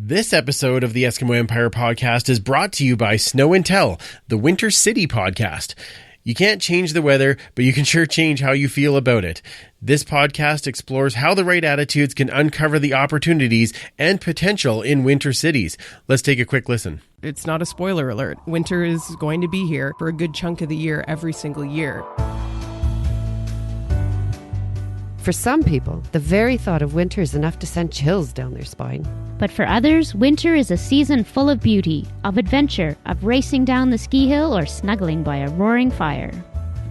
This episode of the Eskimo Empire podcast is brought to you by Snow and Tell, the Winter City podcast. You can't change the weather, but you can sure change how you feel about it. This podcast explores how the right attitudes can uncover the opportunities and potential in winter cities. Let's take a quick listen. It's not a spoiler alert. Winter is going to be here for a good chunk of the year, every single year. For some people, the very thought of winter is enough to send chills down their spine. But for others, winter is a season full of beauty, of adventure, of racing down the ski hill or snuggling by a roaring fire.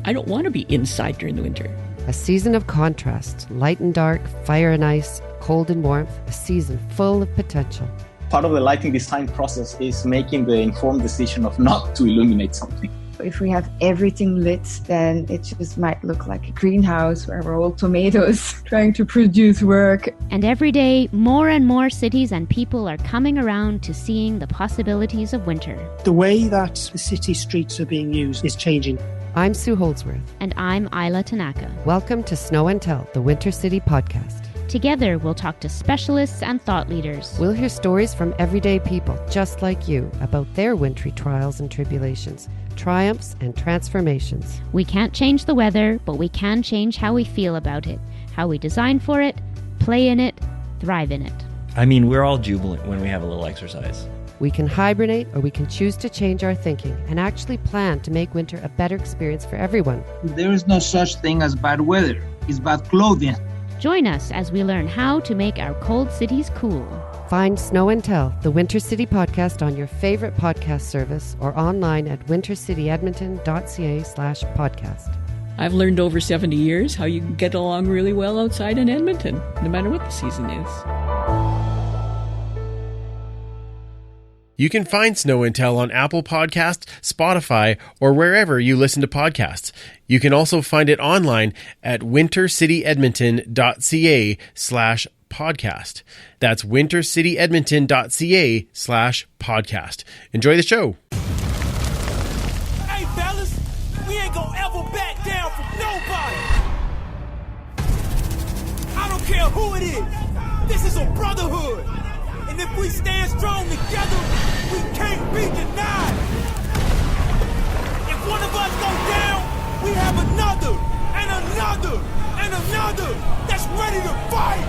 I don't want to be inside during the winter. A season of contrast, light and dark, fire and ice, cold and warmth, a season full of potential. Part of the lighting design process is making the informed decision of not to illuminate something. If we have everything lit, then it just might look like a greenhouse where we're all tomatoes trying to produce work. And every day, more and more cities and people are coming around to seeing the possibilities of winter. The way that the city streets are being used is changing. I'm Sue Holdsworth. And I'm Isla Tanaka. Welcome to Snow and Tell, the Winter City podcast. Together, we'll talk to specialists and thought leaders. We'll hear stories from everyday people just like you about their wintry trials and tribulations, triumphs and transformations. We can't change the weather, but we can change how we feel about it, how we design for it, play in it, thrive in it. I mean, we're all jubilant when we have a little exercise. We can hibernate or we can choose to change our thinking and actually plan to make winter a better experience for everyone. There is no such thing as bad weather. It's bad clothing. Join us as we learn how to make our cold cities cool. Find Snow and Tell, the Winter City podcast on your favorite podcast service or online at wintercityedmonton.ca/podcast. I've learned over 70 years how you can get along really well outside in Edmonton, no matter what the season is. You can find Snow and Tell on Apple Podcasts, Spotify, or wherever you listen to podcasts. You can also find it online at wintercityedmonton.ca/podcast. That's wintercityedmonton.ca/podcast. Enjoy the show. Hey, fellas, we ain't gonna ever back down from nobody. I don't care who it is. This is a brotherhood. And if we stand strong together, we can't be denied. If one of us go down, we have another, and another, and another that's ready to fight.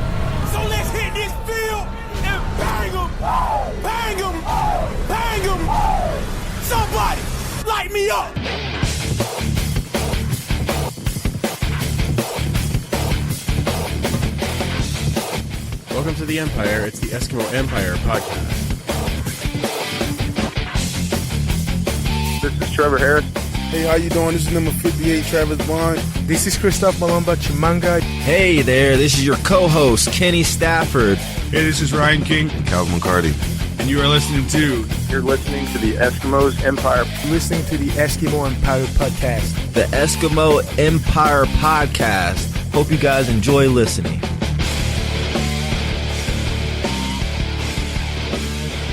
So let's hit this field and bang them, bang them, bang them. Somebody, light me up. Welcome to the Empire. It's the Eskimo Empire podcast. This is Trevor Harris. Hey, how you doing? This is number 58, Travis Bond. This is Christoph Malamba Chimanga. Hey there, this is your co-host, Kenny Stafford. Hey, this is Ryan King. And Calvin McCarty. And you are listening to... You're listening to the Eskimos Empire. You're listening to the Eskimo Empire podcast. The Eskimo Empire podcast. Hope you guys enjoy listening.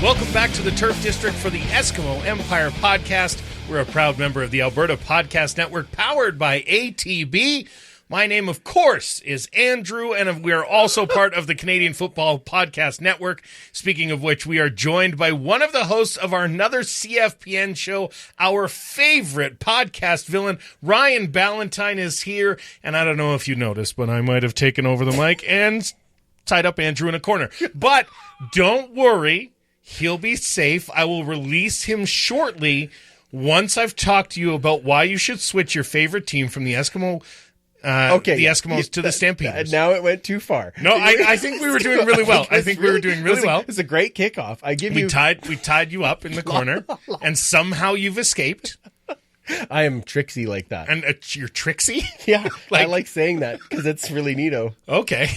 Welcome back to the Turf District for the Eskimo Empire podcast. We're a proud member of the Alberta Podcast Network, powered by ATB. My name, of course, is Andrew, and we are also part of the Canadian Football Podcast Network. Speaking of which, we are joined by one of the hosts of our another CFPN show, our favorite podcast villain, Ryan Ballantine is here. And I don't know if you noticed, but I might have taken over the mic and tied up Andrew in a corner. But don't worry. He'll be safe. I will release him shortly once I've talked to you about why you should switch your favorite team from the Eskimo, the Eskimos to the Stampeders. Now it went too far. No, I think we were doing really well. I think we were doing really well. It's a great kickoff. We tied you up in the corner, and somehow you've escaped. I am tricksy like that. And you're tricksy? Yeah, I like saying that because it's really neato. Okay.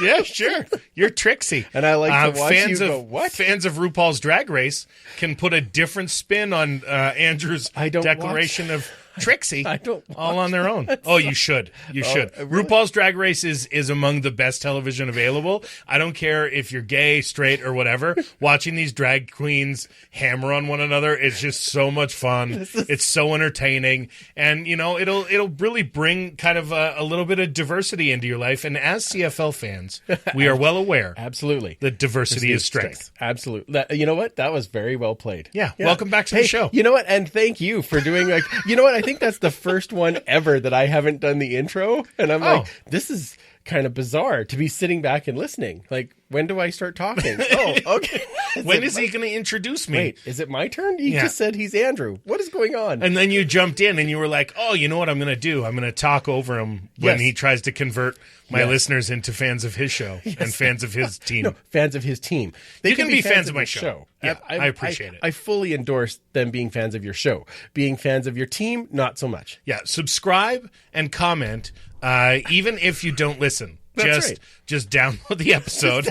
Yeah, sure. You're tricksy. And I like to watch fans you go, what? Fans of RuPaul's Drag Race can put a different spin on Andrew's declaration of Trixie. I don't all on their own. Oh, you should. You should. Really? RuPaul's Drag Race is among the best television available. I don't care if you're gay, straight, or whatever. Watching these drag queens hammer on one another is just so much fun. It's so entertaining, and it'll really bring kind of a little bit of diversity into your life. And as CFL fans, we are well aware, absolutely, that diversity is strength. Absolutely. You know what? That was very well played. Yeah. Welcome back to the show. You know what? And thank you for doing I think that's the first one ever that I haven't done the intro, and I'm like, this is kind of bizarre to be sitting back and listening. Like, when do I start talking? Oh, okay. When is he going to introduce me? Wait, is it my turn? He just said he's Andrew. What is going on? And then you jumped in and you were like, oh, you know what I'm going to do? I'm going to talk over him when he tries to convert my listeners into fans of his show and fans of his team. No, fans of his team. You can be fans of my show. Yeah, I appreciate it. I fully endorse them being fans of your show. Being fans of your team, not so much. Yeah, subscribe and comment, even if you don't listen. Just download the episode.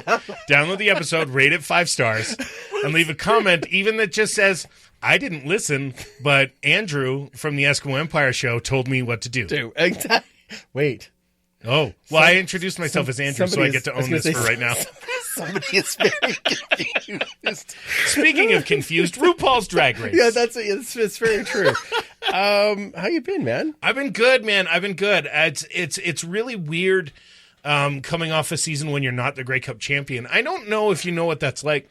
Download the episode, rate it 5 stars, and leave a comment, even that just says, I didn't listen, but Andrew from the Eskimo Empire show told me what to do. Exactly. Wait. Oh, well, I introduced myself as Andrew, so I get to own this for right now. Somebody is very confused. Speaking of confused, RuPaul's Drag Race. Yeah, it's very true. How you been, man? I've been good, man. I've been good. It's really weird coming off a season when you're not the Grey Cup champion. I don't know if you know what that's like,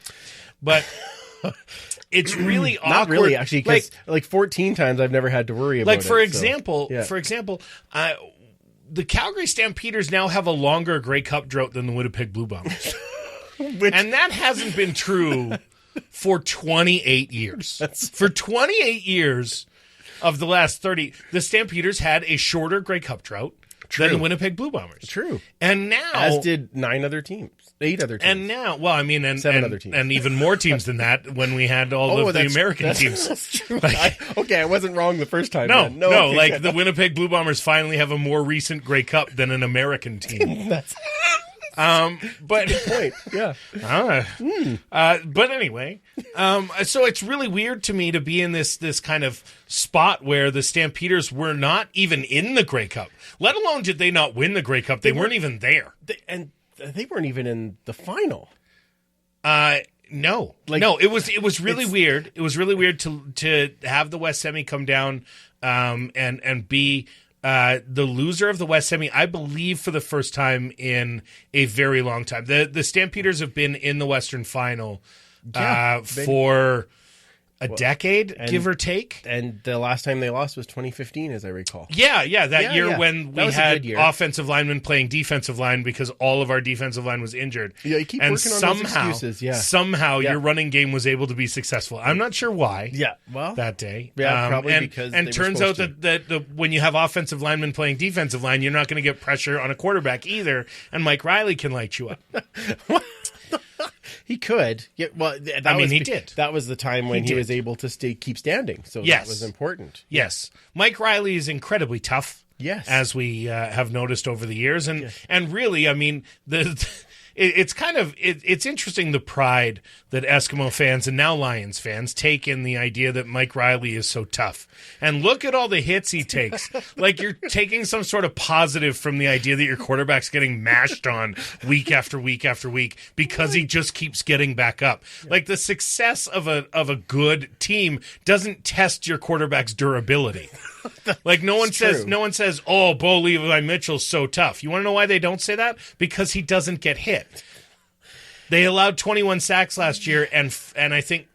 but it's really awkward. Not really, actually, because like 14 times I've never had to worry about it. Like, for example, the Calgary Stampeders now have a longer Grey Cup drought than the Winnipeg Blue Bombers. And that hasn't been true for 28 years. For 28 years of the last 30, the Stampeders had a shorter Grey Cup drought than the Winnipeg Blue Bombers. True. And now... As did 8 other teams. And now, well, I mean, 7 other teams. And even more teams than that when we had all of the American teams. That's true. I wasn't wrong the first time. No, the Winnipeg Blue Bombers finally have a more recent Grey Cup than an American team. That's but good point. Yeah. But anyway, so it's really weird to me to be in this kind of spot where the Stampeders were not even in the Grey Cup. Let alone did they not win the Grey Cup. They weren't even there. They weren't even in the final. No. It was really weird. It was really weird to have the West Semi come down and be the loser of the West Semi, I believe, for the first time in a very long time. The Stampeders have been in the Western Final for a decade, give or take. And the last time they lost was 2015, as I recall. Yeah, that year when we had offensive linemen playing defensive line because all of our defensive line was injured. Yeah, you keep working on those excuses. Yeah. Somehow your running game was able to be successful. I'm not sure why. Yeah, well, that day. Yeah, probably because. And turns out that when you have offensive linemen playing defensive line, you're not going to get pressure on a quarterback either. And Mike Riley can light you up. He could. Yeah, well, he did. That was the time when he was able to keep standing. So that was important. Yes. Mike Riley is incredibly tough. Yes. As we have noticed over the years. And really, I mean, it's interesting the pride that Eskimo fans and now Lions fans take in the idea that Mike Riley is so tough. And look at all the hits he takes. Like you're taking some sort of positive from the idea that your quarterback's getting mashed on week after week after week because he just keeps getting back up. Like the success of a good team doesn't test your quarterback's durability. Like no one says, oh, Bo Levi Mitchell's so tough. You want to know why they don't say that? Because he doesn't get hit. They allowed 21 sacks last year, and I think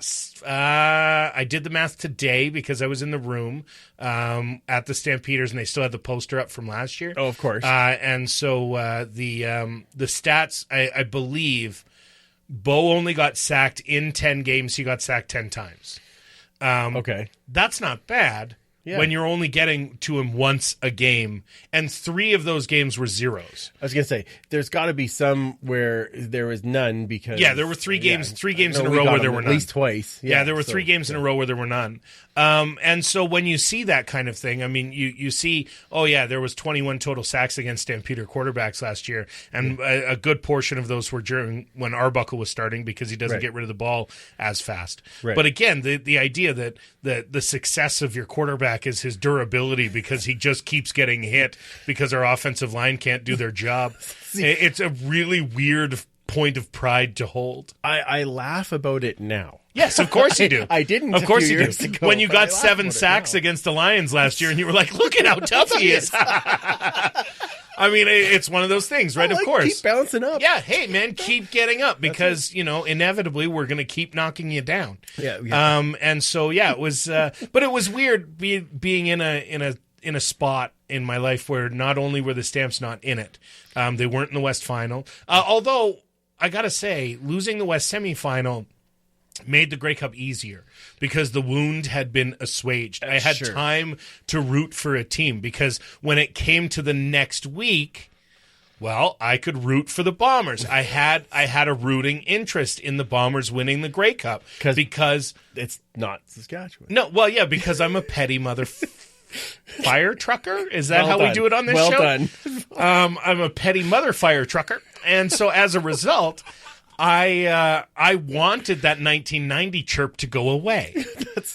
I did the math today because I was in the room at the Stampeders, and they still had the poster up from last year. Oh, of course. And so the stats, I believe, Bo only got sacked in 10 games. He got sacked 10 times. Okay, that's not bad. Yeah. When you're only getting to him once a game, and 3 of those games were zeros. I was going to say, there's got to be some where there was none because... Yeah, there were 3 games in a row where there were none. At least twice. Yeah, there were 3 games in a row where there were none. And so when you see that kind of thing, I mean, you see, there was 21 total sacks against Stampeder quarterbacks last year, and a good portion of those were during when Arbuckle was starting because he doesn't get rid of the ball as fast. Right. But again, the idea that the success of your quarterback quarterback is his durability because he just keeps getting hit because our offensive line can't do their job. It's a really weird point of pride to hold. I laugh about it now. Yes, of course you do. I didn't. Of course you years do. Ago, when you got 7 sacks against the Lions last year, and you were like, "Look at how tough he is." I mean, it's one of those things, right? Of course, keep bouncing up. Yeah, hey man, keep getting up because inevitably we're going to keep knocking you down. Yeah. And so it was, but it was weird being in a spot in my life where not only were the Stamps not in it, they weren't in the West Final. Although I got to say, losing the West semifinal made the Grey Cup easier because the wound had been assuaged. I had time to root for a team because when it came to the next week, well, I could root for the Bombers. I had a rooting interest in the Bombers winning the Grey Cup because it's not Saskatchewan. No, well, yeah, because I'm a petty fire trucker. Is that how done. we do it on this show? Well done. I'm a petty mother fire trucker, and so as a result, I wanted that 1990 chirp to go away.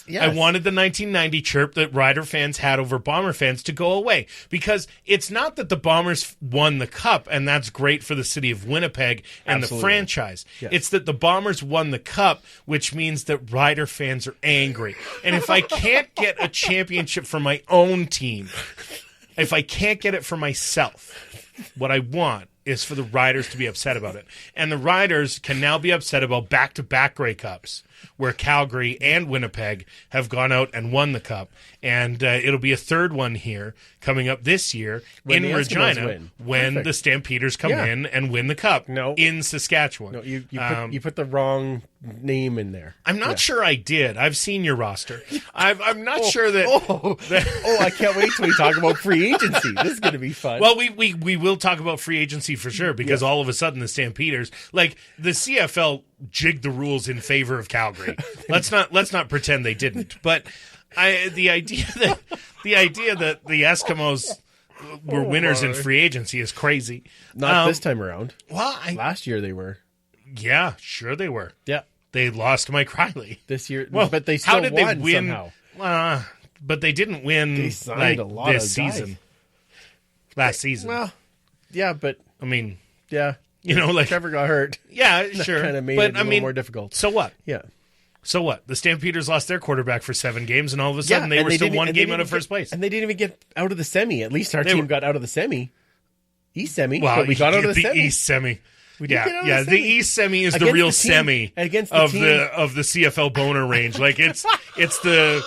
I wanted the 1990 chirp that Rider fans had over Bomber fans to go away because it's not that the Bombers won the cup and that's great for the city of Winnipeg and the franchise. Yes. It's that the Bombers won the cup, which means that Rider fans are angry. And if I can't get a championship for my own team, if I can't get it for myself, what I want is for the Riders to be upset about it. And the Riders can now be upset about back-to-back Grey Cups where Calgary and Winnipeg have gone out and won the cup. And it'll be a third one here coming up this year in Regina when the Stampeders come in and win the cup in Saskatchewan. No, you put the wrong name in there. I'm not sure I did. I've seen your roster. I'm not sure that... I can't wait till we talk about free agency. This is going to be fun. Well, we will talk about free agency for sure because all of a sudden the Stampeders, like the CFL jigged the rules in favor of Calgary. Let's not pretend they didn't. But the idea that the Eskimos were winners in free agency is crazy. Not this time around. Well, last year they were. Yeah, sure they were. Yeah, they lost Mike Riley this year. Well, but they still won somehow. But they didn't win. They signed a lot this of season. Last season. Well, yeah, but I mean, yeah, like Trevor got hurt. Yeah, that sure. Kind of made it a little more difficult. So what? Yeah. So what? The Stampeders lost their quarterback for 7 games, and all of a sudden they were still one game out of first place. And they didn't even get out of the semi. At least our team got out of the semi. East semi. Well, but we got out of the semi. East semi. We did get out of the the semi. East semi is the real semi against of the CFL boner range. Like it's the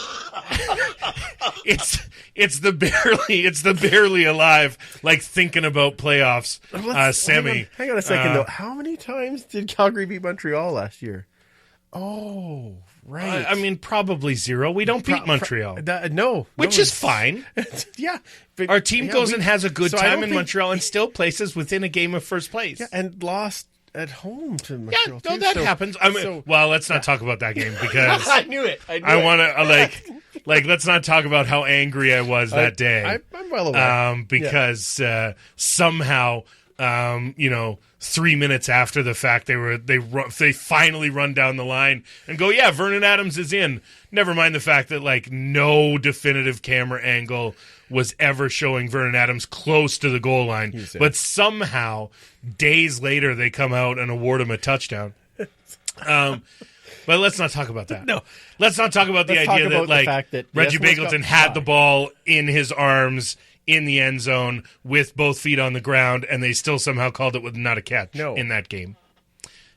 barely alive, like thinking about playoffs semi. Hang on a second though. How many times did Calgary beat Montreal last year? Oh, right. I mean, probably 0. We don't beat Montreal. Which is fine. Yeah. But, our team goes and has a good time in Montreal and still places within a game of first place. Yeah, and lost at home to Montreal. Yeah, that happens. I mean, well, let's not talk about that game because I knew it. I want to let's not talk about how angry I was that day. I'm well aware. Because somehow, 3 minutes after the fact, they finally run down the line and go, yeah, Vernon Adams is in. Never mind the fact that no definitive camera angle was ever showing Vernon Adams close to the goal line. But somehow, days later, they come out and award him a touchdown. But let's not talk about that. No. Let's not talk about the idea that Reggie Bagleton had the ball in his arms in the end zone with both feet on the ground, and they still somehow called it with not a catch in that game.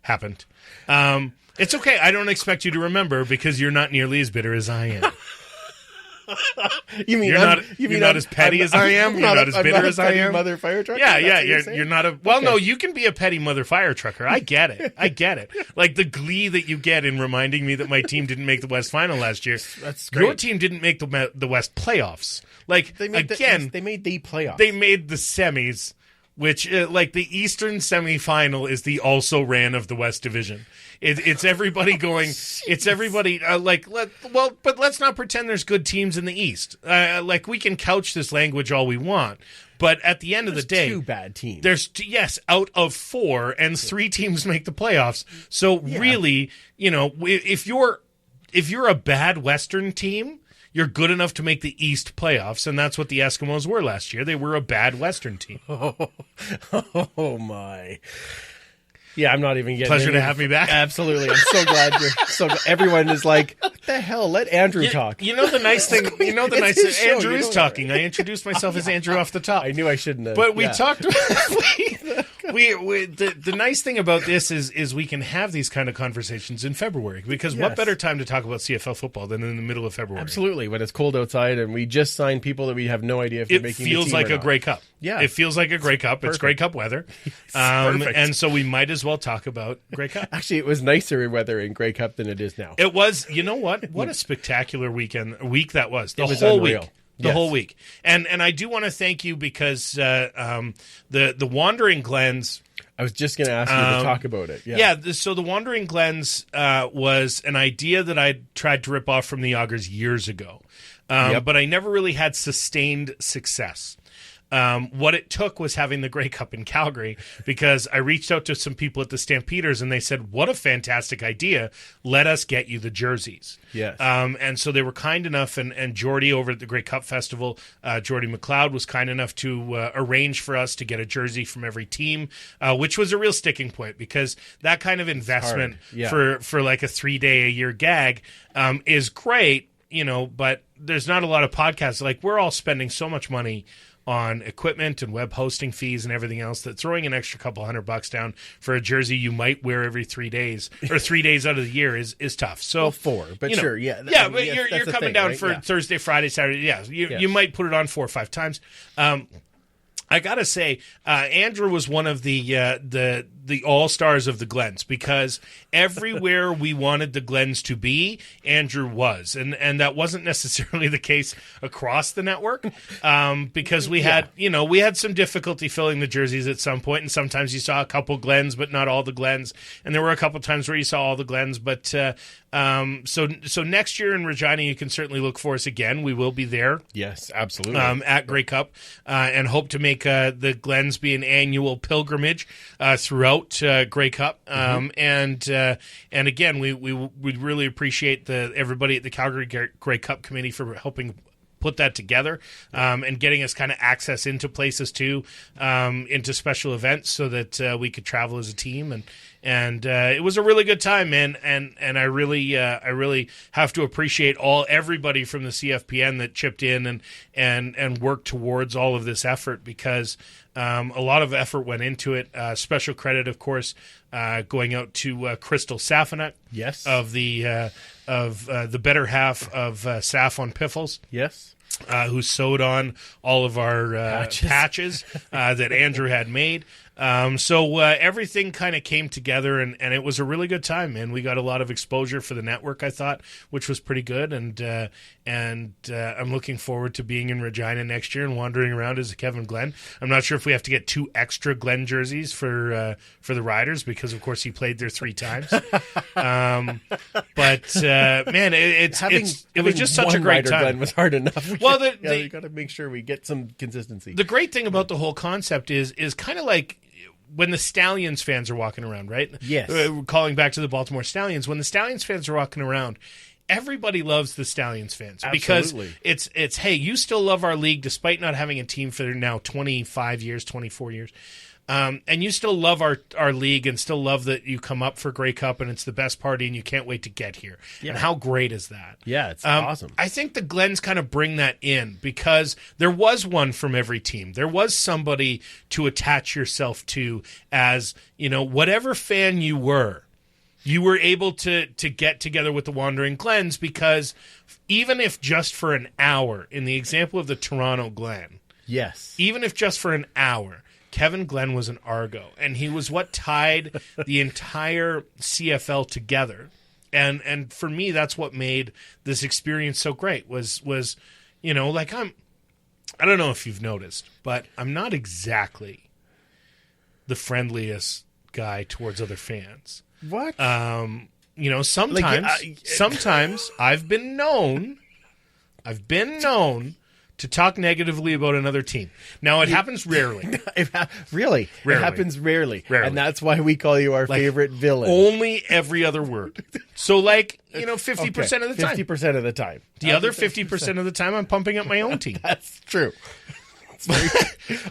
Happened. It's okay. I don't expect you to remember because you're not nearly as bitter as I am. You mean you're not as petty as I am? You're not as bitter as I am? Mother fire trucker? Yeah. You're not a... Well, no, you can be a petty mother fire trucker. I get it. Like the glee that you get in reminding me that my team didn't make the West Final last year. That's great. Your team didn't make the West playoffs. They made the playoffs. They made the semis, which the Eastern semifinal is the also ran of the West Division. It's everybody going. It's everybody but let's not pretend there's good teams in the East. We can couch this language all we want, but at the end of the day, 2 bad teams. There's out of 4, and 3 teams make the playoffs. So really, if you're a bad Western team, you're good enough to make the East playoffs, and that's what the Eskimos were last year. They were a bad Western team. Oh my. Yeah, I'm not even getting Pleasure to have me back. Absolutely. I'm so glad you're so glad. Everyone is like, what the hell? Let Andrew talk. You know the nice thing, Andrew is talking. I introduced myself as Andrew off the top. I knew I shouldn't have. But we talked the nice thing about this is we can have these kind of conversations in February, because what better time to talk about CFL football than in the middle of February? Absolutely, when it's cold outside and we just signed people that we have no idea if they're making the team. It feels like a Grey Cup. Yeah. It feels like a Grey Cup. It's Grey Cup weather. And so we might as well talk about Grey Cup. Actually, it was nicer weather in Grey Cup than it is now. It was, you know what? What a spectacular week that was. It was unreal. The whole week. And I do want to thank you because the Wandering Glens. I was just going to ask you to talk about it. So the Wandering Glens was an idea that I tried to rip off from the Augers years ago. But I never really had sustained success. What it took was having the Grey Cup in Calgary, because I reached out to some people at the Stampeders and they said, what a fantastic idea. Let us get you the jerseys. Yes. And so they were kind enough, and Jordy over at the Grey Cup Festival, Jordy McLeod was kind enough to arrange for us to get a jersey from every team, which was a real sticking point, because that kind of investment for like a 3-day-a-year gag is great, but there's not a lot of podcasts. Like, we're all spending so much money on equipment and web hosting fees and everything else, that throwing an extra couple $100 down for a jersey you might wear every 3 days or 3 days out of the year is tough. So 4, but sure, yeah. But you're coming down for Thursday, Friday, Saturday. Yeah, you might put it on 4 or 5 times. I gotta say, Andrew was one of the all-stars of the Glens, because everywhere we wanted the Glens to be, Andrew was, and that wasn't necessarily the case across the network, because we had some difficulty filling the jerseys at some point, and sometimes you saw a couple Glens but not all the Glens, and there were a couple times where you saw all the Glens, but so next year in Regina you can certainly look for us again. We will be there. Yes, absolutely. At Grey Cup, and hope to make the Glens be an annual pilgrimage throughout Grey Cup. And again, we really appreciate everybody at the Calgary Grey Cup Committee for helping put that together, and getting us kind of access into places too, into special events, so that we could travel as a team, and it was a really good time, man. And I really have to appreciate everybody from the CFPN that chipped in and worked towards all of this effort, because a lot of effort went into it. Special credit, of course, going out to Crystal Safanuk, yes, of the better half of Saf on Piffles, yes, who sewed on all of our patches that Andrew had made. So everything kind of came together, and it was a really good time, man. We got a lot of exposure for the network, I thought, which was pretty good, and I'm looking forward to being in Regina next year and wandering around as a Kevin Glenn. I'm not sure if we have to get 2 extra Glenn jerseys for the Riders, because of course he played there 3 times. But man, it was just such a great time. Glenn was hard enough. Well, you got to make sure we get some consistency. The great thing about the whole concept is kind of like when the Stallions fans are walking around, right? Yes. Calling back to the Baltimore Stallions, when the Stallions fans are walking around, everybody loves the Stallions fans. Absolutely. Because it's hey, you still love our league despite not having a team for now 25 years, 24 years. And you still love our league and still love that you come up for Grey Cup and it's the best party and you can't wait to get here. Yeah. And how great is that? Yeah, it's awesome. I think the Glens kind of bring that in because there was one from every team. There was somebody to attach yourself to as, whatever fan you were able to get together with the Wandering Glens, because even if just for an hour, in the example of the Toronto Glen, yes, even if just for an hour, Kevin Glenn was an Argo, and he was what tied the entire CFL together. And for me, that's what made this experience so great. Was I don't know if you've noticed, but I'm not exactly the friendliest guy towards other fans. What? Sometimes I've been known to talk negatively about another team. Now, it happens rarely. Really? Rarely. It happens rarely. Rarely. And that's why we call you our favorite villain. Only every other word. So, 50% of the time. 50% of the time. The other 50% of the time, I'm pumping up my own team. That's true.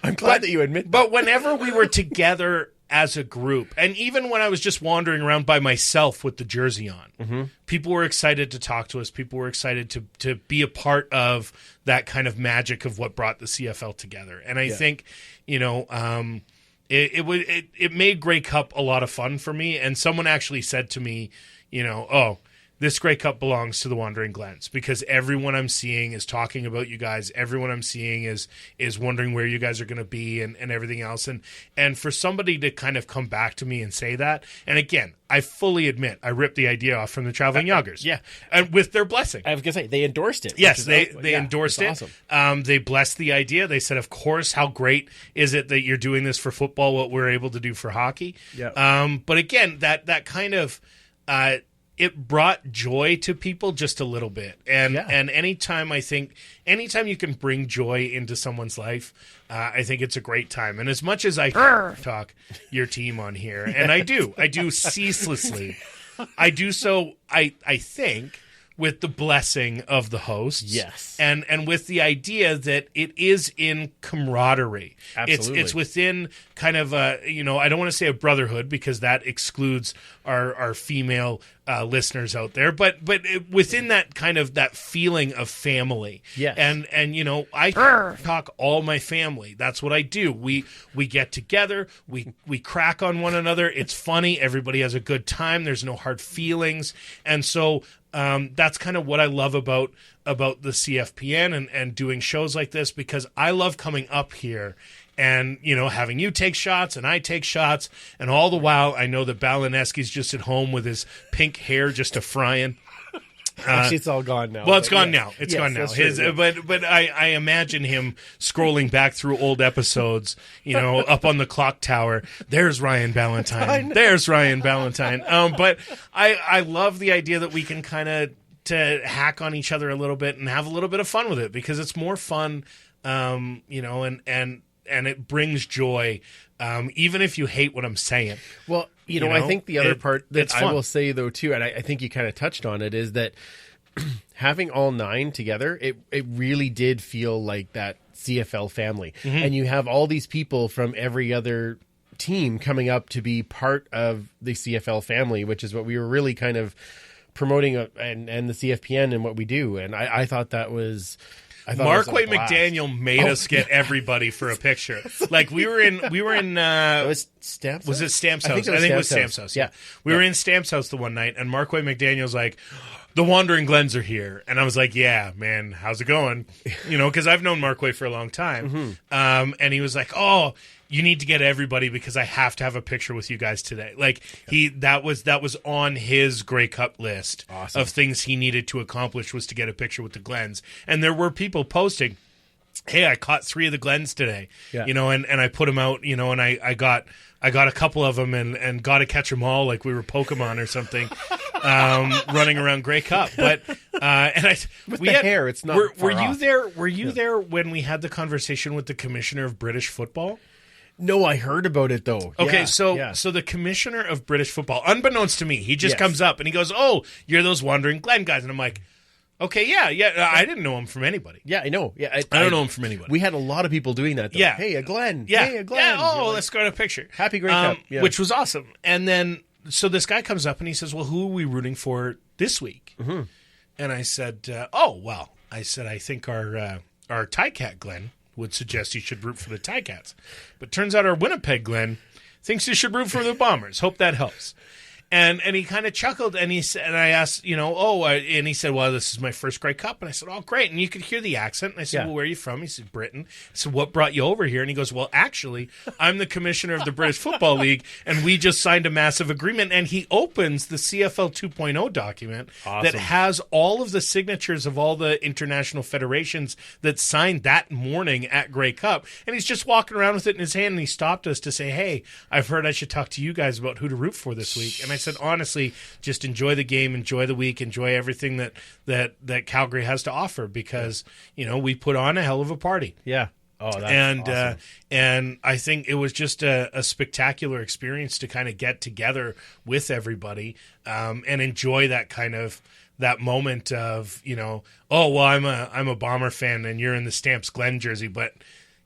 I'm glad that you admit that. But whenever we were together as a group, and even when I was just wandering around by myself with the jersey on, people were excited to talk to us. People were excited to be a part of that kind of magic of what brought the CFL together. And I think, it made Grey Cup a lot of fun for me. And someone actually said to me, this Grey Cup belongs to the Wandering Glens, because everyone I'm seeing is talking about you guys. Everyone I'm seeing is wondering where you guys are going to be and everything else. And for somebody to kind of come back to me and say that, and again, I fully admit I ripped the idea off from the Traveling Yoggers. Yeah. And with their blessing. I was going to say, they endorsed it. Yes, they endorsed it. Awesome. They blessed the idea. They said, of course, how great is it that you're doing this for football, what we're able to do for hockey. Yeah. But again, that kind of... it brought joy to people just a little bit. And anytime you can bring joy into someone's life, I think it's a great time. And as much as I talk your team on here, and I do ceaselessly, I do so, I think, with the blessing of the hosts. Yes. And with the idea that it is in camaraderie. Absolutely. It's within kind of I don't want to say a brotherhood, because that excludes our female listeners out there, but within that kind of that feeling of family. Yes. And I talk all my family. That's what I do. We get together, we crack on one another. It's funny. Everybody has a good time. There's no hard feelings. And so that's kind of what I love about the CFPN and doing shows like this, because I love coming up here and, having you take shots and I take shots. And all the while, I know that Balaneski's just at home with his pink hair just a-frying. Actually, it's all gone now. Well, it's gone now. It's gone now. True, But I imagine him scrolling back through old episodes, up on the clock tower. There's Ryan Ballantine. There's Ryan Ballantine. But I love the idea that we can kind of to hack on each other a little bit and have a little bit of fun with it, because it's more fun, and it brings joy, even if you hate what I'm saying. Well, I think the other part that I will say, though, too, and I think you kind of touched on it, is that having all 9 together, it really did feel like that CFL family. Mm-hmm. And you have all these people from every other team coming up to be part of the CFL family, which is what we were really kind of promoting, and the CFPN and what we do. And I thought that was... Markway McDaniel made us get everybody for a picture. Like we were in it was Stamps. Was it Stamps House? I think it was Stamps House. Yeah. We were in Stamps House the one night, and Markway McDaniel's like, the Wandering Glens are here. And I was like, yeah, man, how's it going? Because I've known Markway for a long time. Mm-hmm. And he was like, oh, you need to get everybody because I have to have a picture with you guys today. Like that was on his Grey Cup list of things he needed to accomplish, was to get a picture with the Glens. And there were people posting, hey, I caught 3 of the Glens today, and I put them out, and I got a couple of them and got to catch them all like we were Pokemon or something, running around Grey Cup. But hair, it's not. Were you there? Were you there when we had the conversation with the Commissioner of British Football? No, I heard about it, though. Okay, so the Commissioner of British Football, unbeknownst to me, he just comes up and he goes, oh, you're those Wandering Glen guys. And I'm like, okay, yeah. I didn't know him from anybody. Yeah, I know. Yeah, I don't know him from anybody. We had a lot of people doing that, though. Yeah. Hey, a Glenn. Yeah. Hey, a Glenn. Yeah, let's go to a picture. Happy Grey Cup. Which was awesome. And then, so this guy comes up and he says, well, who are we rooting for this week? Mm-hmm. And I said, I think our Ticat Glen would suggest you should root for the Ticats. But turns out our Winnipeg Glen thinks you should root for the Bombers. Hope that helps. And he kind of chuckled, and he said, and I asked, and he said, well, this is my first Grey Cup. And I said, oh, great. And you could hear the accent. And I said, well, where are you from? He said, Britain. I said, what brought you over here? And he goes, well, actually, I'm the commissioner of the British Football League, and we just signed a massive agreement. And he opens the CFL 2.0 document that has all of the signatures of all the international federations that signed that morning at Grey Cup. And he's just walking around with it in his hand, and he stopped us to say, hey, I've heard I should talk to you guys about who to root for this week. And I said, honestly, just enjoy the game, enjoy the week, enjoy everything that Calgary has to offer, because, we put on a hell of a party. Yeah. Oh, that's awesome. And I think it was just a spectacular experience to kind of get together with everybody and enjoy that moment of, I'm a Bomber fan and you're in the Stamps Glenn jersey, but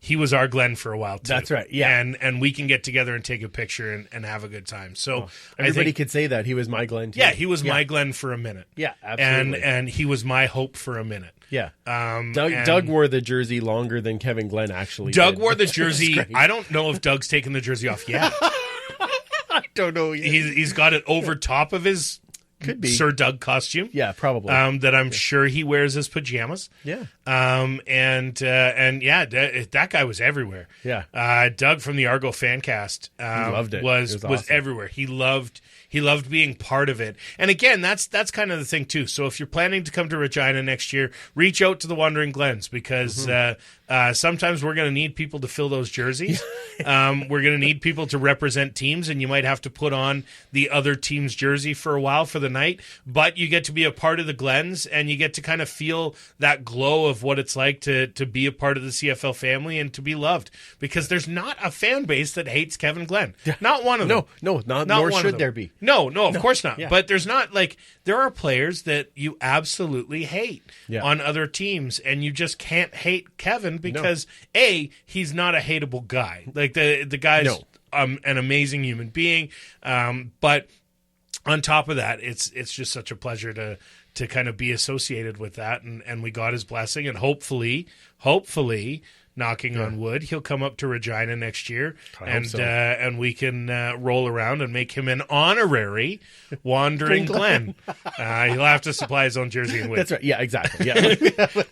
he was our Glenn for a while too. That's right. Yeah. And we can get together and take a picture and have a good time. So everybody could say that he was my Glenn too. Yeah, he was my Glenn for a minute. Yeah, absolutely. And he was my hope for a minute. Yeah. Doug wore the jersey longer than Kevin Glenn actually Doug did. wore the jersey. I don't know if Doug's taken the jersey off yet. I don't know yet. He's got it over top of his Could be Sir Doug costume. Yeah, probably. That I'm sure he wears as pajamas. Yeah. That guy was everywhere. Yeah. Doug from the Argo Fancast he loved it. was awesome. everywhere. He loved being part of it. And again, that's kind of the thing too. So if you're planning to come to Regina next year, reach out to the Wandering Glens, because sometimes we're going to need people to fill those jerseys. We're going to need people to represent teams, and you might have to put on the other team's jersey for a while for the night. But you get to be a part of the Glens, and you get to kind of feel that glow of what it's like to be a part of the CFL family and to be loved. Because there's not a fan base that hates Kevin Glenn. Not one of them. No, nor should there be. No, of course not. Yeah. But there's not, there are players that you absolutely hate on other teams, and you just can't hate Kevin because, A, he's not a hateable guy. The guy's an amazing human being, but on top of that, it's just such a pleasure to kind of be associated with that, and we got his blessing, and hopefully, knocking on wood, he'll come up to Regina next year, and we can roll around and make him an honorary Wandering Glen. He'll have to supply his own jersey and win. That's right. Yeah, exactly. Yeah.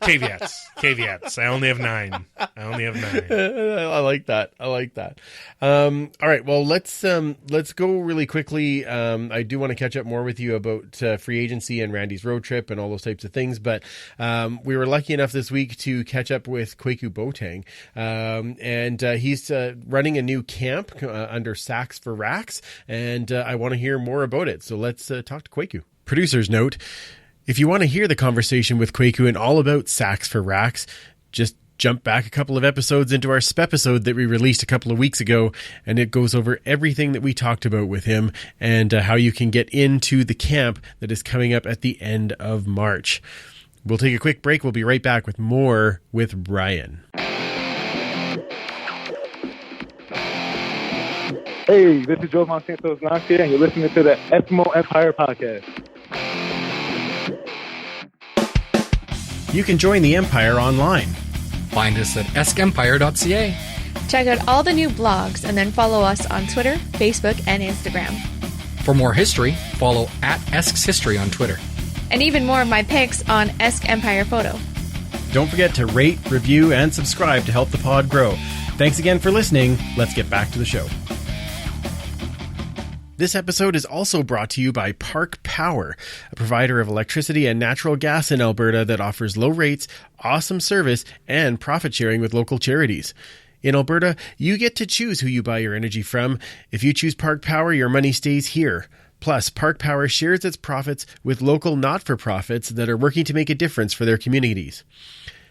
Caveats. I only have 9. I like that. All right. Well, let's go really quickly. I do want to catch up more with you about free agency and Randy's road trip and all those types of things. But we were lucky enough this week to catch up with Kwaku Boateng. And he's running a new camp under Sacks for Racks, and I want to hear more about it. So let's talk to Kwaku. Producer's note: if you want to hear the conversation with Kwaku and all about Sacks for Racks, just jump back a couple of episodes into our SPEP episode that we released a couple of weeks ago, and it goes over everything that we talked about with him and how you can get into the camp that is coming up at the end of March. We'll take a quick break. We'll be right back with more with Ryan. Hey, this is Joe Monsanto's Knox here, and you're listening to the Eskimo Empire Podcast. You can join the Empire online. Find us at eskempire.ca. Check out all the new blogs and then follow us on Twitter, Facebook, and Instagram. For more history, follow @EsksHistory on Twitter. And even more of my pics on Esk Empire Photo. Don't forget to rate, review, and subscribe to help the pod grow. Thanks again for listening. Let's get back to the show. This episode is also brought to you by Park Power, a provider of electricity and natural gas in Alberta that offers low rates, awesome service, and profit sharing with local charities. In Alberta, you get to choose who you buy your energy from. If you choose Park Power, your money stays here. Plus, Park Power shares its profits with local not-for-profits that are working to make a difference for their communities.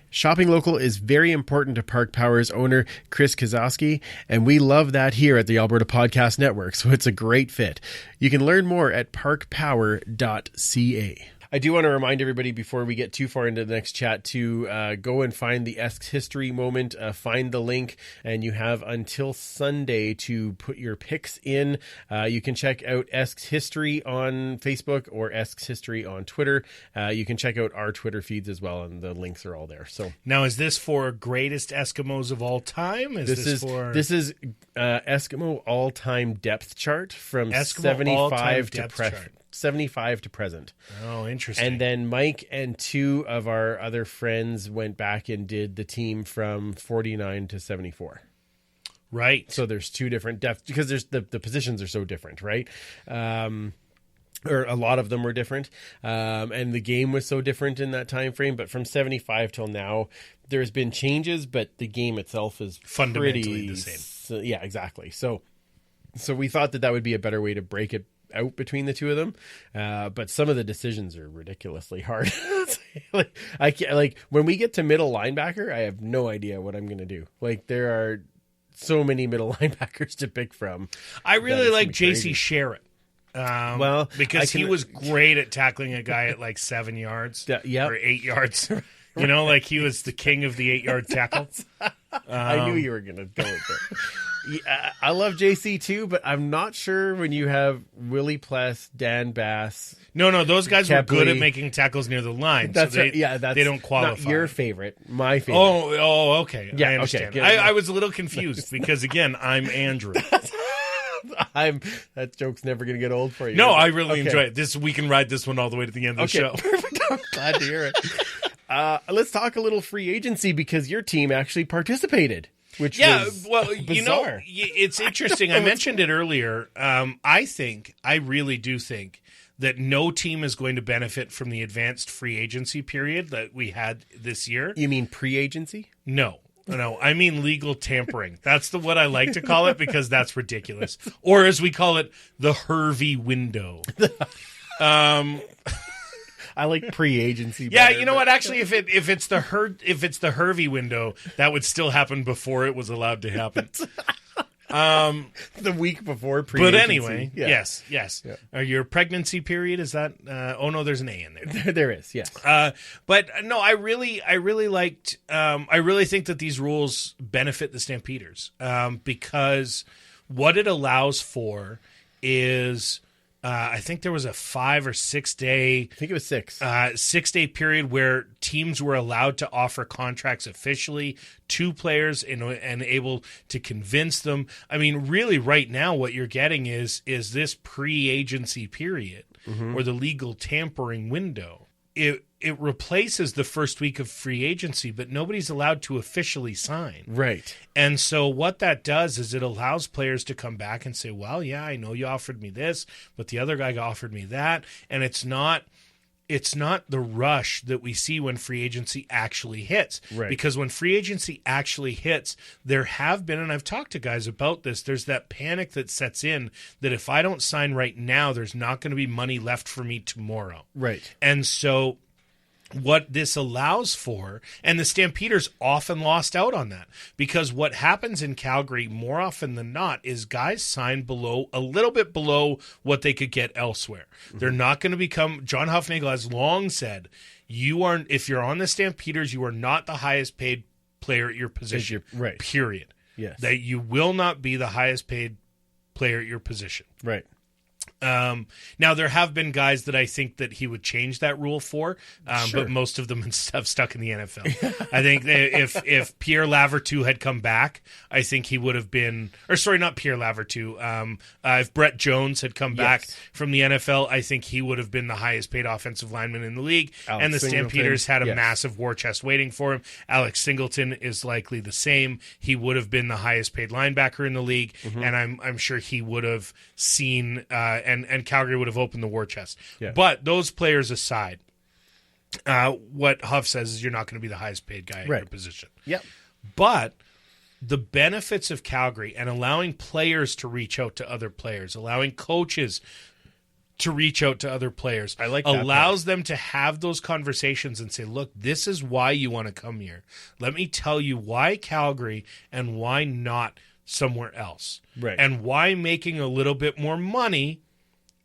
Shopping local is very important to Park Power's owner, Chris Kozowski, and we love that here at the Alberta Podcast Network, so it's a great fit. You can learn more at parkpower.ca. I do want to remind everybody before we get too far into the next chat to go and find the Esk's History moment, find the link, and you have until Sunday to put your picks in. You can check out Esk's History on Facebook or Esk's History on Twitter. You can check out our Twitter feeds as well, and the links are all there. So now, is this for greatest Eskimos of all time? This is Eskimo all-time depth chart from Eskimo 75 to present. 75 to present. Oh, interesting. And then Mike and 2 of our other friends went back and did the team from 49 to 74. Right. So there's 2 different depths because there's the positions are so different, right? Or a lot of them were different. And the game was so different in that time frame. But from 75 till now, there's been changes, but the game itself is fundamentally the same. Yeah, exactly. So we thought that would be a better way to break it out between the two of them. But some of the decisions are ridiculously hard. I can't, when we get to middle linebacker, I have no idea what I'm going to do. There are so many middle linebackers to pick from. I really like J.C. Sherritt. Because he was great at tackling a guy at 7 yards or 8 yards. He was the king of the 8-yard tackle. I knew you were going to go with it. Yeah, I love JC too, but I'm not sure when you have Willie Pless, Dan Bass. No, those guys Kepley. were good at making tackles near the line. That's so right. Yeah, that's they don't qualify. Not your favorite, my favorite. Oh, okay. Yeah, I understand. okay. I was a little confused because again, I'm Andrew. That joke's never going to get old for you. No, I really enjoy it. We can ride this one all the way to the end of the show. Perfect. I'm glad to hear it. Let's talk a little free agency because your team actually participated. Which was bizarre. It's interesting. I mentioned it earlier. I really do think that no team is going to benefit from the advanced free agency period that we had this year. You mean pre-agency? No, I mean legal tampering. That's what I like to call it because that's ridiculous. Or as we call it, the Hervey window. I like pre-agency. Yeah, you know what? Actually, if it's the Hervey window, that would still happen before it was allowed to happen. The week before pre-agency. But anyway, yes. Yeah. Your pregnancy period is that? Oh no, there's an A in there. There is, yes. But no, I really liked. I really think that these rules benefit the Stampeders because what it allows for is. I think there was a 5 or 6 day. I think it was 6. 6-day period where teams were allowed to offer contracts officially to players and able to convince them. I mean, really, right now, what you're getting is this pre-agency period or the legal tampering window. It replaces the first week of free agency, but nobody's allowed to officially sign. Right. And so what that does is it allows players to come back and say, well, yeah, I know you offered me this, but the other guy offered me that. And it's not the rush that we see when free agency actually hits. Right. Because when free agency actually hits, there have been, and I've talked to guys about this, there's that panic that sets in that if I don't sign right now, there's not going to be money left for me tomorrow. Right. And so what this allows for, and the Stampeders often lost out on that, because what happens in Calgary more often than not is guys sign a little bit below what they could get elsewhere. They're not going to become, John Hufnagel has long said, if you're on the Stampeders, you are not the highest paid player at your position, right. Period. Yes. That you will not be the highest paid player at your position. Right. Now there have been guys that I think that he would change that rule for, but most of them have stuck in the NFL. I think if Pierre Lavertu had come back, I think he would have been, not Pierre Lavertu. If Brett Jones had come back from the NFL, I think he would have been the highest paid offensive lineman in the league. Alex and the Singleton, Stampeders had a massive war chest waiting for him. Alex Singleton is likely the same. He would have been the highest paid linebacker in the league, and I'm sure he would have seen and Calgary would have opened the war chest. Yeah. But those players aside, what Huff says is you're not going to be the highest paid guy at your position. Yep. But the benefits of Calgary and allowing players to reach out to other players, allowing coaches to reach out to other players, allows them to have those conversations and say, look, this is why you want to come here. Let me tell you why Calgary and why not somewhere else. Right. And why making a little bit more money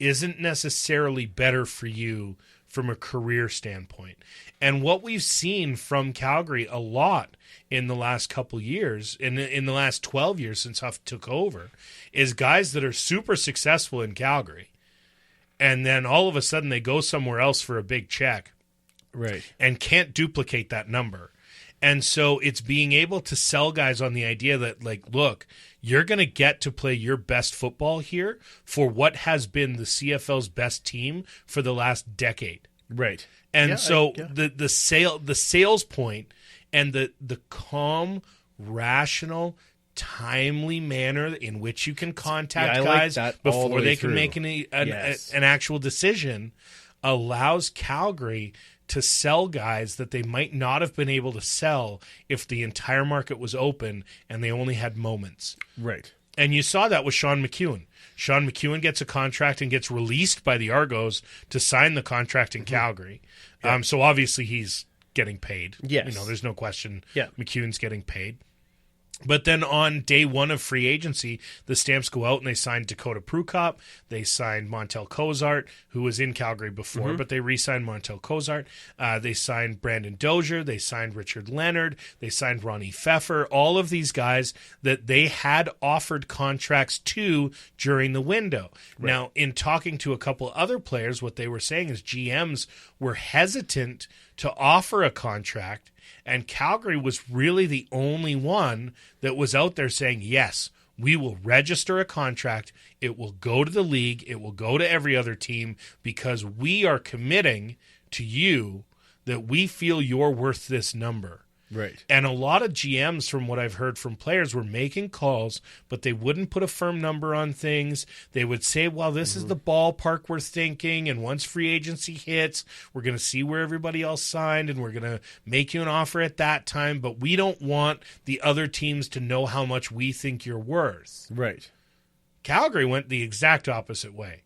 isn't necessarily better for you from a career standpoint. And what we've seen from Calgary a lot in the last couple years, in the last 12 years since Huff took over, is guys that are super successful in Calgary, and then all of a sudden they go somewhere else for a big check, right, and can't duplicate that number. And so it's being able to sell guys on the idea that, look, you're going to get to play your best football here for what has been the CFL's best team for the last decade. Right. And the sales point and the calm, rational, timely manner in which you can contact guys before they can make an actual decision allows Calgary to sell guys that they might not have been able to sell if the entire market was open and they only had moments. Right. And you saw that with Sean McEwen. Sean McEwen gets a contract and gets released by the Argos to sign the contract in Calgary. So obviously he's getting paid. Yes. There's no question Yeah. McEwen's getting paid. But then on day one of free agency, the Stamps go out and they signed Dakota Prukop. They signed Montel Cozart, who was in Calgary before, but they re-signed Montel Cozart. They signed Brandon Dozier. They signed Richard Leonard. They signed Ronnie Pfeffer. All of these guys that they had offered contracts to during the window. Right. Now, in talking to a couple other players, what they were saying is GMs were hesitant to offer a contract, and Calgary was really the only one that was out there saying, yes, we will register a contract. It will go to the league. It will go to every other team because we are committing to you that we feel you're worth this number. Right. And a lot of GMs, from what I've heard from players, were making calls, but they wouldn't put a firm number on things. They would say, well, this is the ballpark we're thinking, and once free agency hits, we're going to see where everybody else signed, and we're going to make you an offer at that time, but we don't want the other teams to know how much we think you're worth. Right. Calgary went the exact opposite way.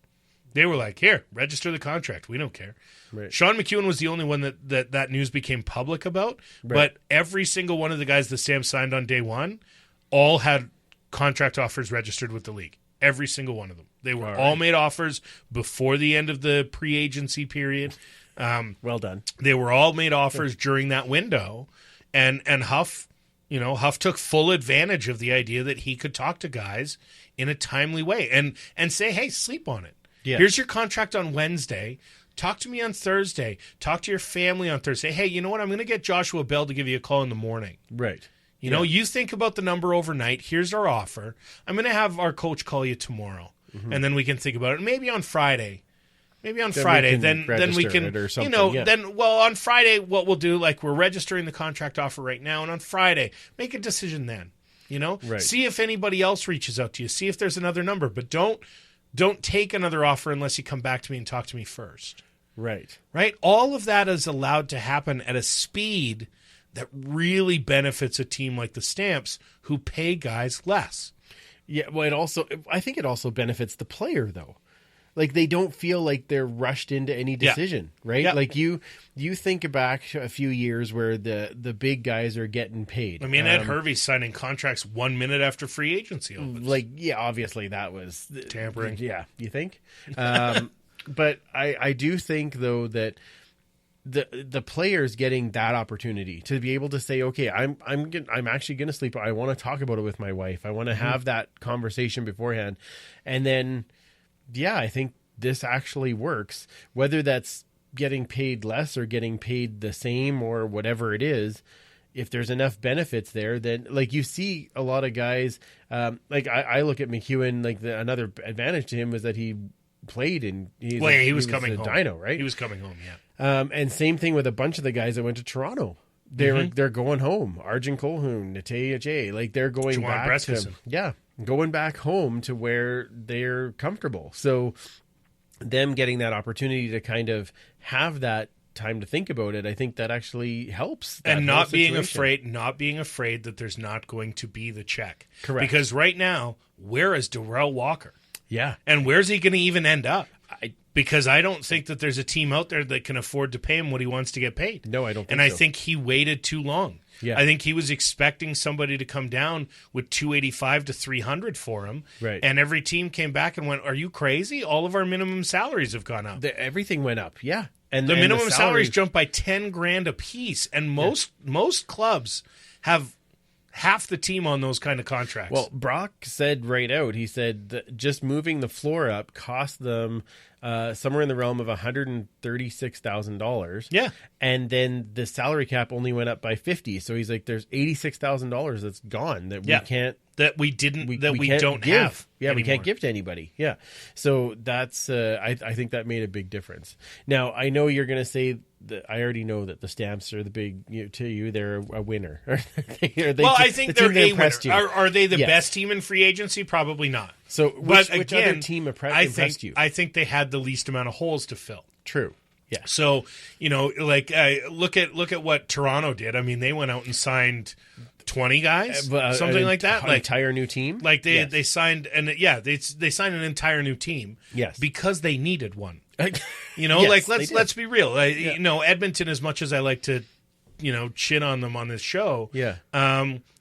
They were like, here, register the contract. We don't care. Right. Sean McEwen was the only one that news became public about, but every single one of the guys the Stamps signed on day one all had contract offers registered with the league. Every single one of them. They were all made offers before the end of the pre-agency period. Well done. They were all made offers during that window, and Huff, Huff took full advantage of the idea that he could talk to guys in a timely way and say, hey, sleep on it. Yeah. Here's your contract on Wednesday. Talk to me on Thursday. Talk to your family on Thursday. Hey, you know what? I'm going to get Joshua Bell to give you a call in the morning. Right. You know, you think about the number overnight. Here's our offer. I'm going to have our coach call you tomorrow, and then we can think about it. Maybe on Friday. Then we can or something, then on Friday, what we'll do, like we're registering the contract offer right now, and on Friday, make a decision then. Right. See if anybody else reaches out to you. See if there's another number, but don't take another offer unless you come back to me and talk to me first. Right. Right? All of that is allowed to happen at a speed that really benefits a team like the Stamps, who pay guys less. Yeah, well, I think it also benefits the player, though. Like, they don't feel like they're rushed into any decision, right? Yeah. Like, you think back a few years where the big guys are getting paid. I mean, Ed Hervey's signing contracts 1 minute after free agency opens. Like, yeah, obviously that was tampering. Yeah, you think? But I do think, though, that the players getting that opportunity to be able to say, okay, I'm actually going to sleep. I want to talk about it with my wife. I want to have that conversation beforehand. And then, yeah, I think this actually works, whether that's getting paid less or getting paid the same or whatever it is. If there's enough benefits there, then like you see a lot of guys, like I look at McEwen, like another advantage to him was that he played and he was coming home. Dino, right? He was coming home, yeah. And same thing with a bunch of the guys that went to Toronto. They're going home. Arjun Colhoun, Nataya J, like they're going back going back home to where they're comfortable. So them getting that opportunity to kind of have that time to think about it, I think that actually helps. And not being afraid that there's not going to be the check. Correct. Because right now, where is Darrell Walker? Yeah. And where's he going to even end up? Because I don't think that there's a team out there that can afford to pay him what he wants to get paid. No, I don't think And I think he waited too long. Yeah. I think he was expecting somebody to come down with $285 to $300 for him. Right. And every team came back and went, are you crazy? All of our minimum salaries have gone up. Everything went up, yeah. And the minimum salaries jumped by $10,000 a piece. And most clubs have half the team on those kind of contracts. Well, Brock said right out, he said that just moving the floor up cost them somewhere in the realm of $136,000. Yeah. And then the salary cap only went up by $50,000. So he's like, there's $86,000 that's gone that we can't. That we didn't, we don't give. have. Yeah, anymore. We can't give to anybody. Yeah. So that's, I think that made a big difference. Now, I know you're going to say that I already know that the Stamps are the big, to you, they're a winner. I think they're a winner. Are they the best team in free agency? Probably not. So which other team impressed you? I think they had the least amount of holes to fill. True. Yeah. So, look at what Toronto did. I mean, they went out and signed 20 guys, something like that. An entire new team. Like they signed they signed an entire new team. Yes. Because they needed one. Yes, let's be real. Edmonton, as much as I like to, shit on them on this show. Yeah.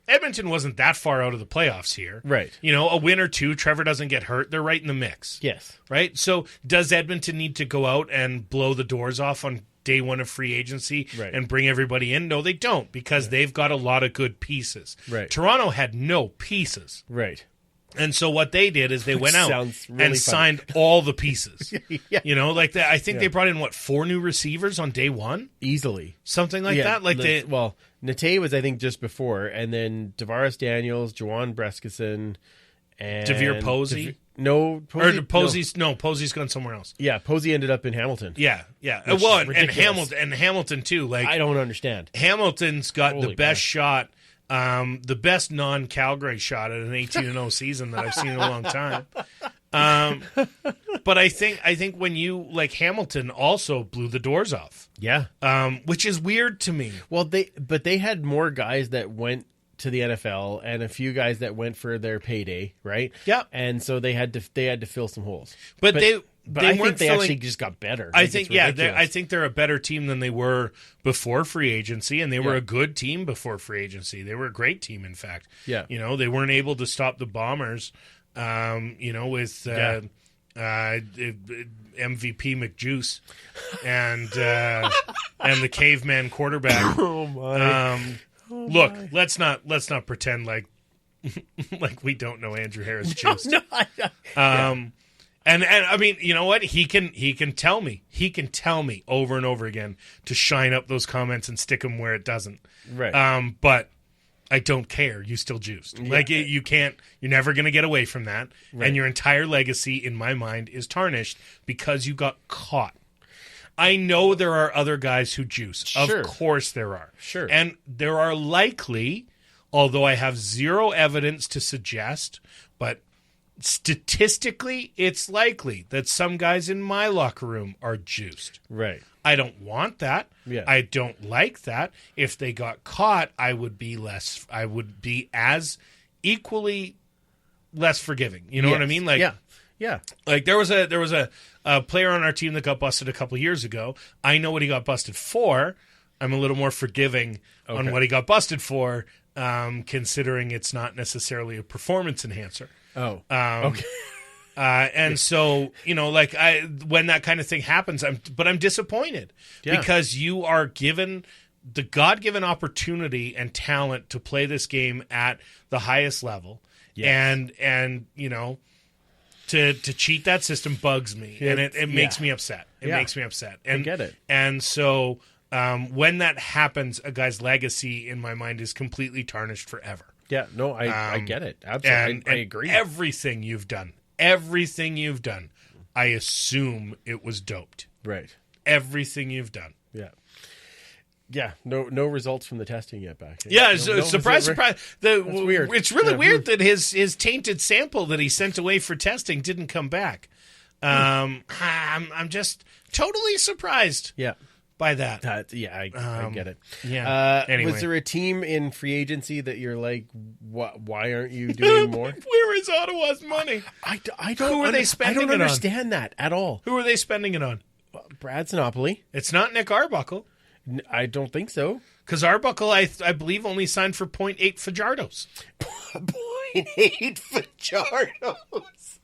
Edmonton wasn't that far out of the playoffs here. Right. A win or two, Trevor doesn't get hurt, they're right in the mix. Yes. Right? So does Edmonton need to go out and blow the doors off on day one of free agency and bring everybody in? No, they don't, because they've got a lot of good pieces. Right. Toronto had no pieces. Right. And so what they did is they went out really and signed all the pieces. Yeah. I think they brought in, 4 new receivers on day one? Easily. Something like that? Nate was, I think, just before, and then Tavares Daniels, Juwan Breskison, and... DeVere Posey? Posey's gone somewhere else. Yeah, Posey ended up in Hamilton. Yeah. And Hamilton too. I don't understand. Hamilton's got the best shot, the best non-Calgary shot at an 18-0 season that I've seen in a long time. But I think when you Hamilton also blew the doors off. Yeah. Which is weird to me. Well, they had more guys that went to the NFL and a few guys that went for their payday, right? Yeah. And so they had to fill some holes. But I weren't think they actually just got better. I think they're a better team than they were before free agency, and they were a good team before free agency. They were a great team, in fact. Yeah. They weren't able to stop the Bombers, with MVP McJuice and the caveman quarterback. Oh my. Look, let's not pretend like we don't know Andrew Harris Juice. No, and I mean, you know what? He can tell me over and over again to shine up those comments and stick them where it doesn't. Right. But I don't care. You still juiced. Yeah. You can't. You're never going to get away from that. Right. And your entire legacy, in my mind, is tarnished because you got caught. I know there are other guys who juice. Sure. Of course there are. Sure. And there are likely, although I have zero evidence to suggest, but statistically it's likely that some guys in my locker room are juiced. Right. I don't want that. Yeah. I don't like that. If they got caught, I would be as equally less forgiving. You know what I mean? Yeah. Like there was a player on our team that got busted a couple years ago. I know what he got busted for. I'm a little more forgiving on what he got busted for, considering it's not necessarily a performance enhancer. Oh, okay. And so, when that kind of thing happens, I'm disappointed because you are given the God-given opportunity and talent to play this game at the highest level. Yes. And to cheat that system bugs me, and it makes me upset. It makes me upset. And I get it. And so when that happens, a guy's legacy in my mind is completely tarnished forever. Yeah, no, I get it. Absolutely. I agree. Everything you've done, I assume it was doped. Right. Everything you've done. Yeah. Yeah, no results from the testing yet back. Yeah, surprise. That's weird. It's really weird that his tainted sample that he sent away for testing didn't come back. I'm just totally surprised. Yeah. By that. I get it. Yeah. Anyway. Was there a team in free agency that you're like, why aren't you doing more? Where is Ottawa's money? I don't. Who are they spending it on? I don't understand that at all. Who are they spending it on? Brad Sinopoli. It's not Nick Arbuckle. I don't think so. Because Arbuckle, I believe, only signed for 0.8 Fajardos. 0.8 Fajardos.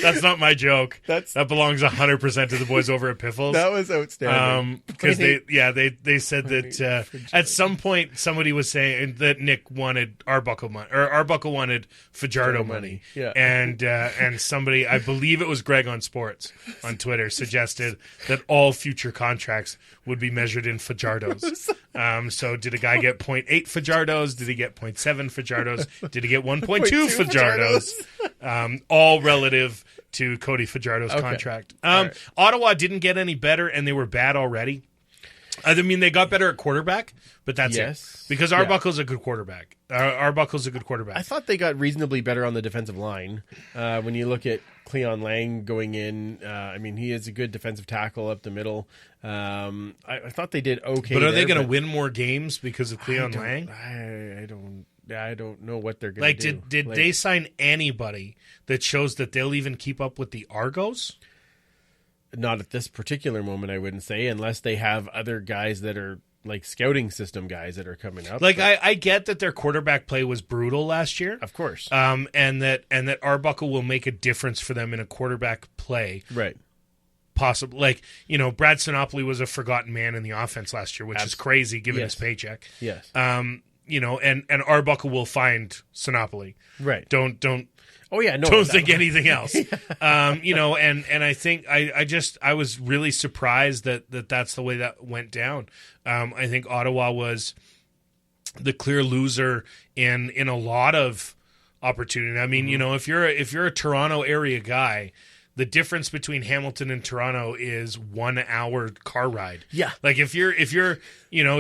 That's not my joke. That belongs 100% to the boys over at Piffles. That was outstanding. Because they said that at some point somebody was saying that Nick wanted Arbuckle money, or Arbuckle wanted Fajardo money. Yeah. And somebody, I believe it was Greg on Sports on Twitter, suggested that all future contracts would be measured in Fajardos. So did a guy get 0.8 Fajardos? Did he get 0.7 Fajardos? Did he get 1.2 Fajardos? All relative to Cody Fajardo's contract. Right. Ottawa didn't get any better, and they were bad already. I mean, they got better at quarterback, but that's it. Because Arbuckle's a good quarterback. Arbuckle's a good quarterback. I thought they got reasonably better on the defensive line. When you look at Cleon Lang going in, I mean, he is a good defensive tackle up the middle. I thought they did okay. But are they going to win more games because of Cleon Lang? I don't know what they're going to do. Did they sign anybody that shows that they'll even keep up with the Argos? Not at this particular moment, I wouldn't say, unless they have other guys that are like scouting system guys that are coming up. Like I get that their quarterback play was brutal last year, of course, and that Arbuckle will make a difference for them in a quarterback play, right? Possible, like Brad Sinopoli was a forgotten man in the offense last year, which is crazy given his paycheck. Yes, and Arbuckle will find Sinopoli. Right. Don't. Oh yeah, no. Don't think anything else. And I think I was really surprised that that's the way that went down. I think Ottawa was the clear loser in a lot of opportunity. I mean, if you're a Toronto area guy, the difference between Hamilton and Toronto is 1 hour car ride. Yeah. Like if you're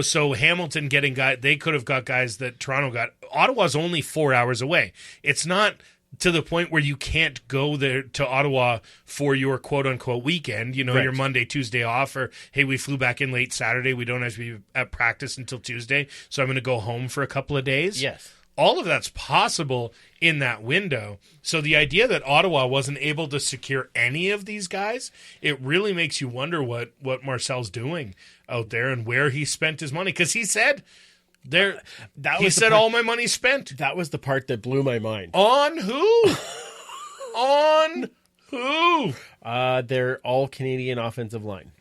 so Hamilton getting they could have got guys that Toronto got. Ottawa's only 4 hours away. It's not to the point where you can't go there to Ottawa for your quote-unquote weekend, Right. your Monday, Tuesday off, or, hey, we flew back in late Saturday, we don't have to be at practice until Tuesday, so I'm going to go home for a couple of days. Yes. All of that's possible in that window. So the idea that Ottawa wasn't able to secure any of these guys, it really makes you wonder what Marcel's doing out there and where he spent his money. Because he said... he said all my money's spent. That was the part that blew my mind. On who? On who? Their all-Canadian offensive line.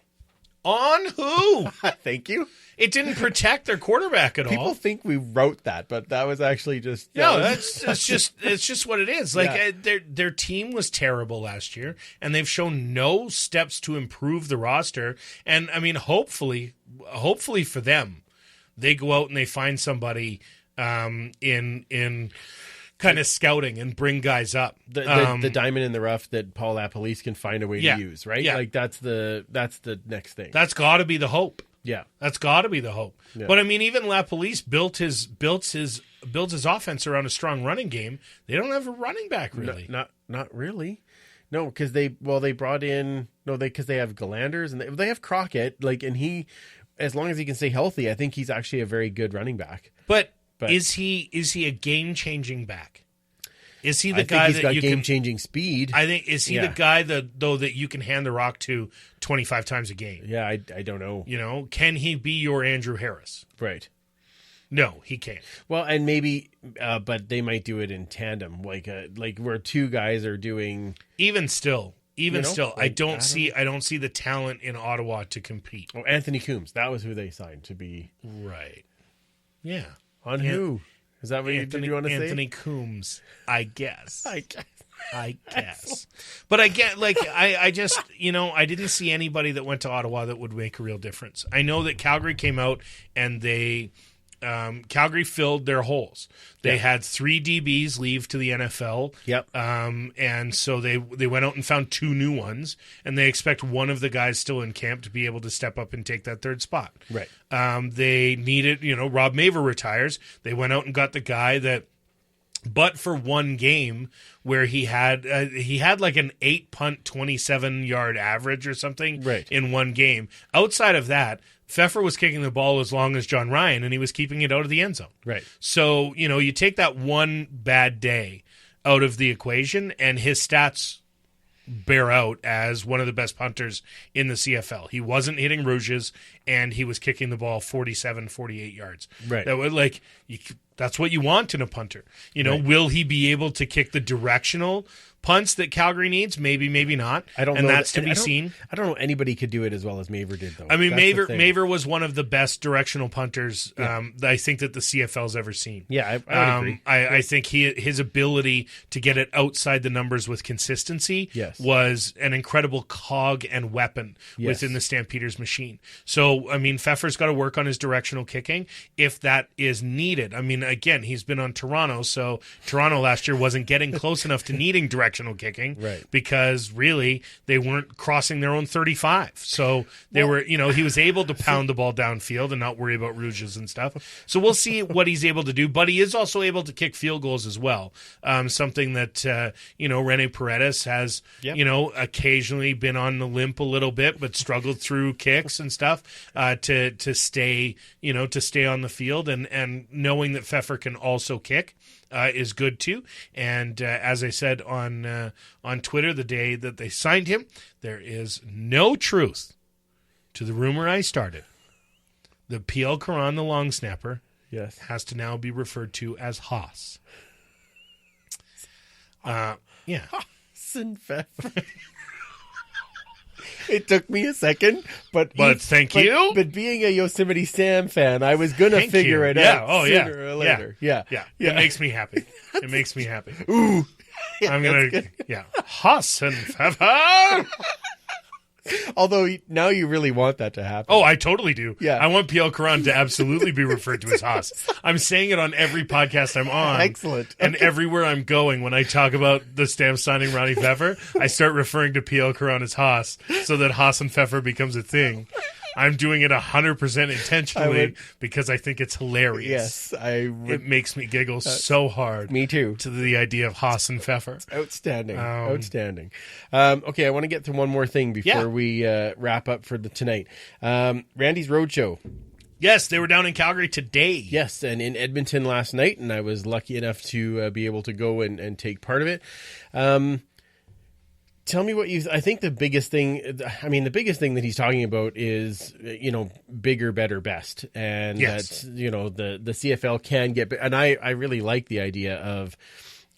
On who? Thank you. It didn't protect their quarterback at all. People think we wrote that, but that was actually just... it's just what it is. Like their team was terrible last year, and they've shown no steps to improve the roster. And, I mean, hopefully for them, they go out and they find somebody in kind of scouting and bring guys up. The diamond in the rough that Paul LaPolice can find a way to use, right? Yeah. Like that's the next thing. That's got to be the hope. Yeah, that's got to be the hope. Yeah. But I mean, even LaPolice built his offense around a strong running game. They don't have a running back really. Not really. No, because they brought in because they have Galanders and they have Crockett. And he. As long as he can stay healthy, I think he's actually a very good running back. But is he a game-changing back? Is he the I guy think he's that got game-changing speed? I think is he the guy that you can hand the rock to 25 times a game? Yeah, I don't know. Can he be your Andrew Harris? Right. No, he can't. Well, and maybe, but they might do it in tandem, like where two guys are doing. Even still, I don't see the talent in Ottawa to compete. Oh, Anthony Coombs, that was who they signed to be. Right. Yeah. On who? Is that what you want to say? Anthony Coombs, I guess. I guess. But I get, I just, I didn't see anybody that went to Ottawa that would make a real difference. I know that Calgary came out and Calgary filled their holes. They had 3 DBs leave to the NFL. Yep. And so they went out and found 2 new ones, and they expect one of the guys still in camp to be able to step up and take that third spot. Right. They needed, Rob Maver retires. They went out and got the guy that, but for one game where he had like an 8-punt, 27-yard average or something in one game. Outside of that, Pfeffer was kicking the ball as long as John Ryan, and he was keeping it out of the end zone. Right. So, you take that one bad day out of the equation, and his stats bear out as one of the best punters in the CFL. He wasn't hitting rouges, and he was kicking the ball 47, 48 yards. Right. That would, that's what you want in a punter. Will he be able to kick the directional punts that Calgary needs? Maybe, maybe not. I don't know. And that's to be seen. I don't know anybody could do it as well as Maver did, though. I mean, Maver was one of the best directional punters that I think that the CFL's ever seen. Yeah, I would agree. I think his ability to get it outside the numbers with consistency was an incredible cog and weapon within the Stampeders machine. So So, I mean, Pfeffer's got to work on his directional kicking if that is needed. I mean, again, he's been on Toronto, so Toronto last year wasn't getting close enough to needing directional kicking because really they weren't crossing their own 35. So they were, you know, he was able to pound the ball downfield and not worry about rouges and stuff. So we'll see what he's able to do, but he is also able to kick field goals as well. Something that, you know, Rene Paredes has, you know, occasionally been on the limp a little bit, but struggled through kicks and stuff to stay, you know, to stay on the field, and knowing that Pfeffer can also kick is good too. And as I said on Twitter the day that they signed him, there is no truth to the rumor I started. The PL Caron, the long snapper, has to now be referred to as Haas. Yeah. Haas and Pfeffer. It took me a second, but thank you. But being a Yosemite Sam fan, I was gonna figure it out sooner or later. Yeah. It makes me happy. It makes me happy. Ooh, I'm gonna Haas and Pfeffer. Although now you really want that to happen. Oh, I totally do. Yeah. I want PL Caron to absolutely be referred to as Haas. I'm saying it on every podcast I'm on. Excellent. And everywhere I'm going, when I talk about the Stamp signing Ronnie Pfeffer, I start referring to PL Caron as Haas so that Haas and Pfeffer becomes a thing. I'm doing it 100% intentionally because I think it's hilarious. Yes, it makes me giggle so hard. Me too. To the idea of Haas and Pfeffer. Outstanding. Outstanding. Okay, I want to get to one more thing before we wrap up for tonight. Randy's Roadshow. Yes, they were down in Calgary today. Yes, and in Edmonton last night, and I was lucky enough to be able to go and take part of it. Tell me what I think the biggest thing that he's talking about is, you know, bigger, better, best. And that, you know, the CFL can get, and I really like the idea of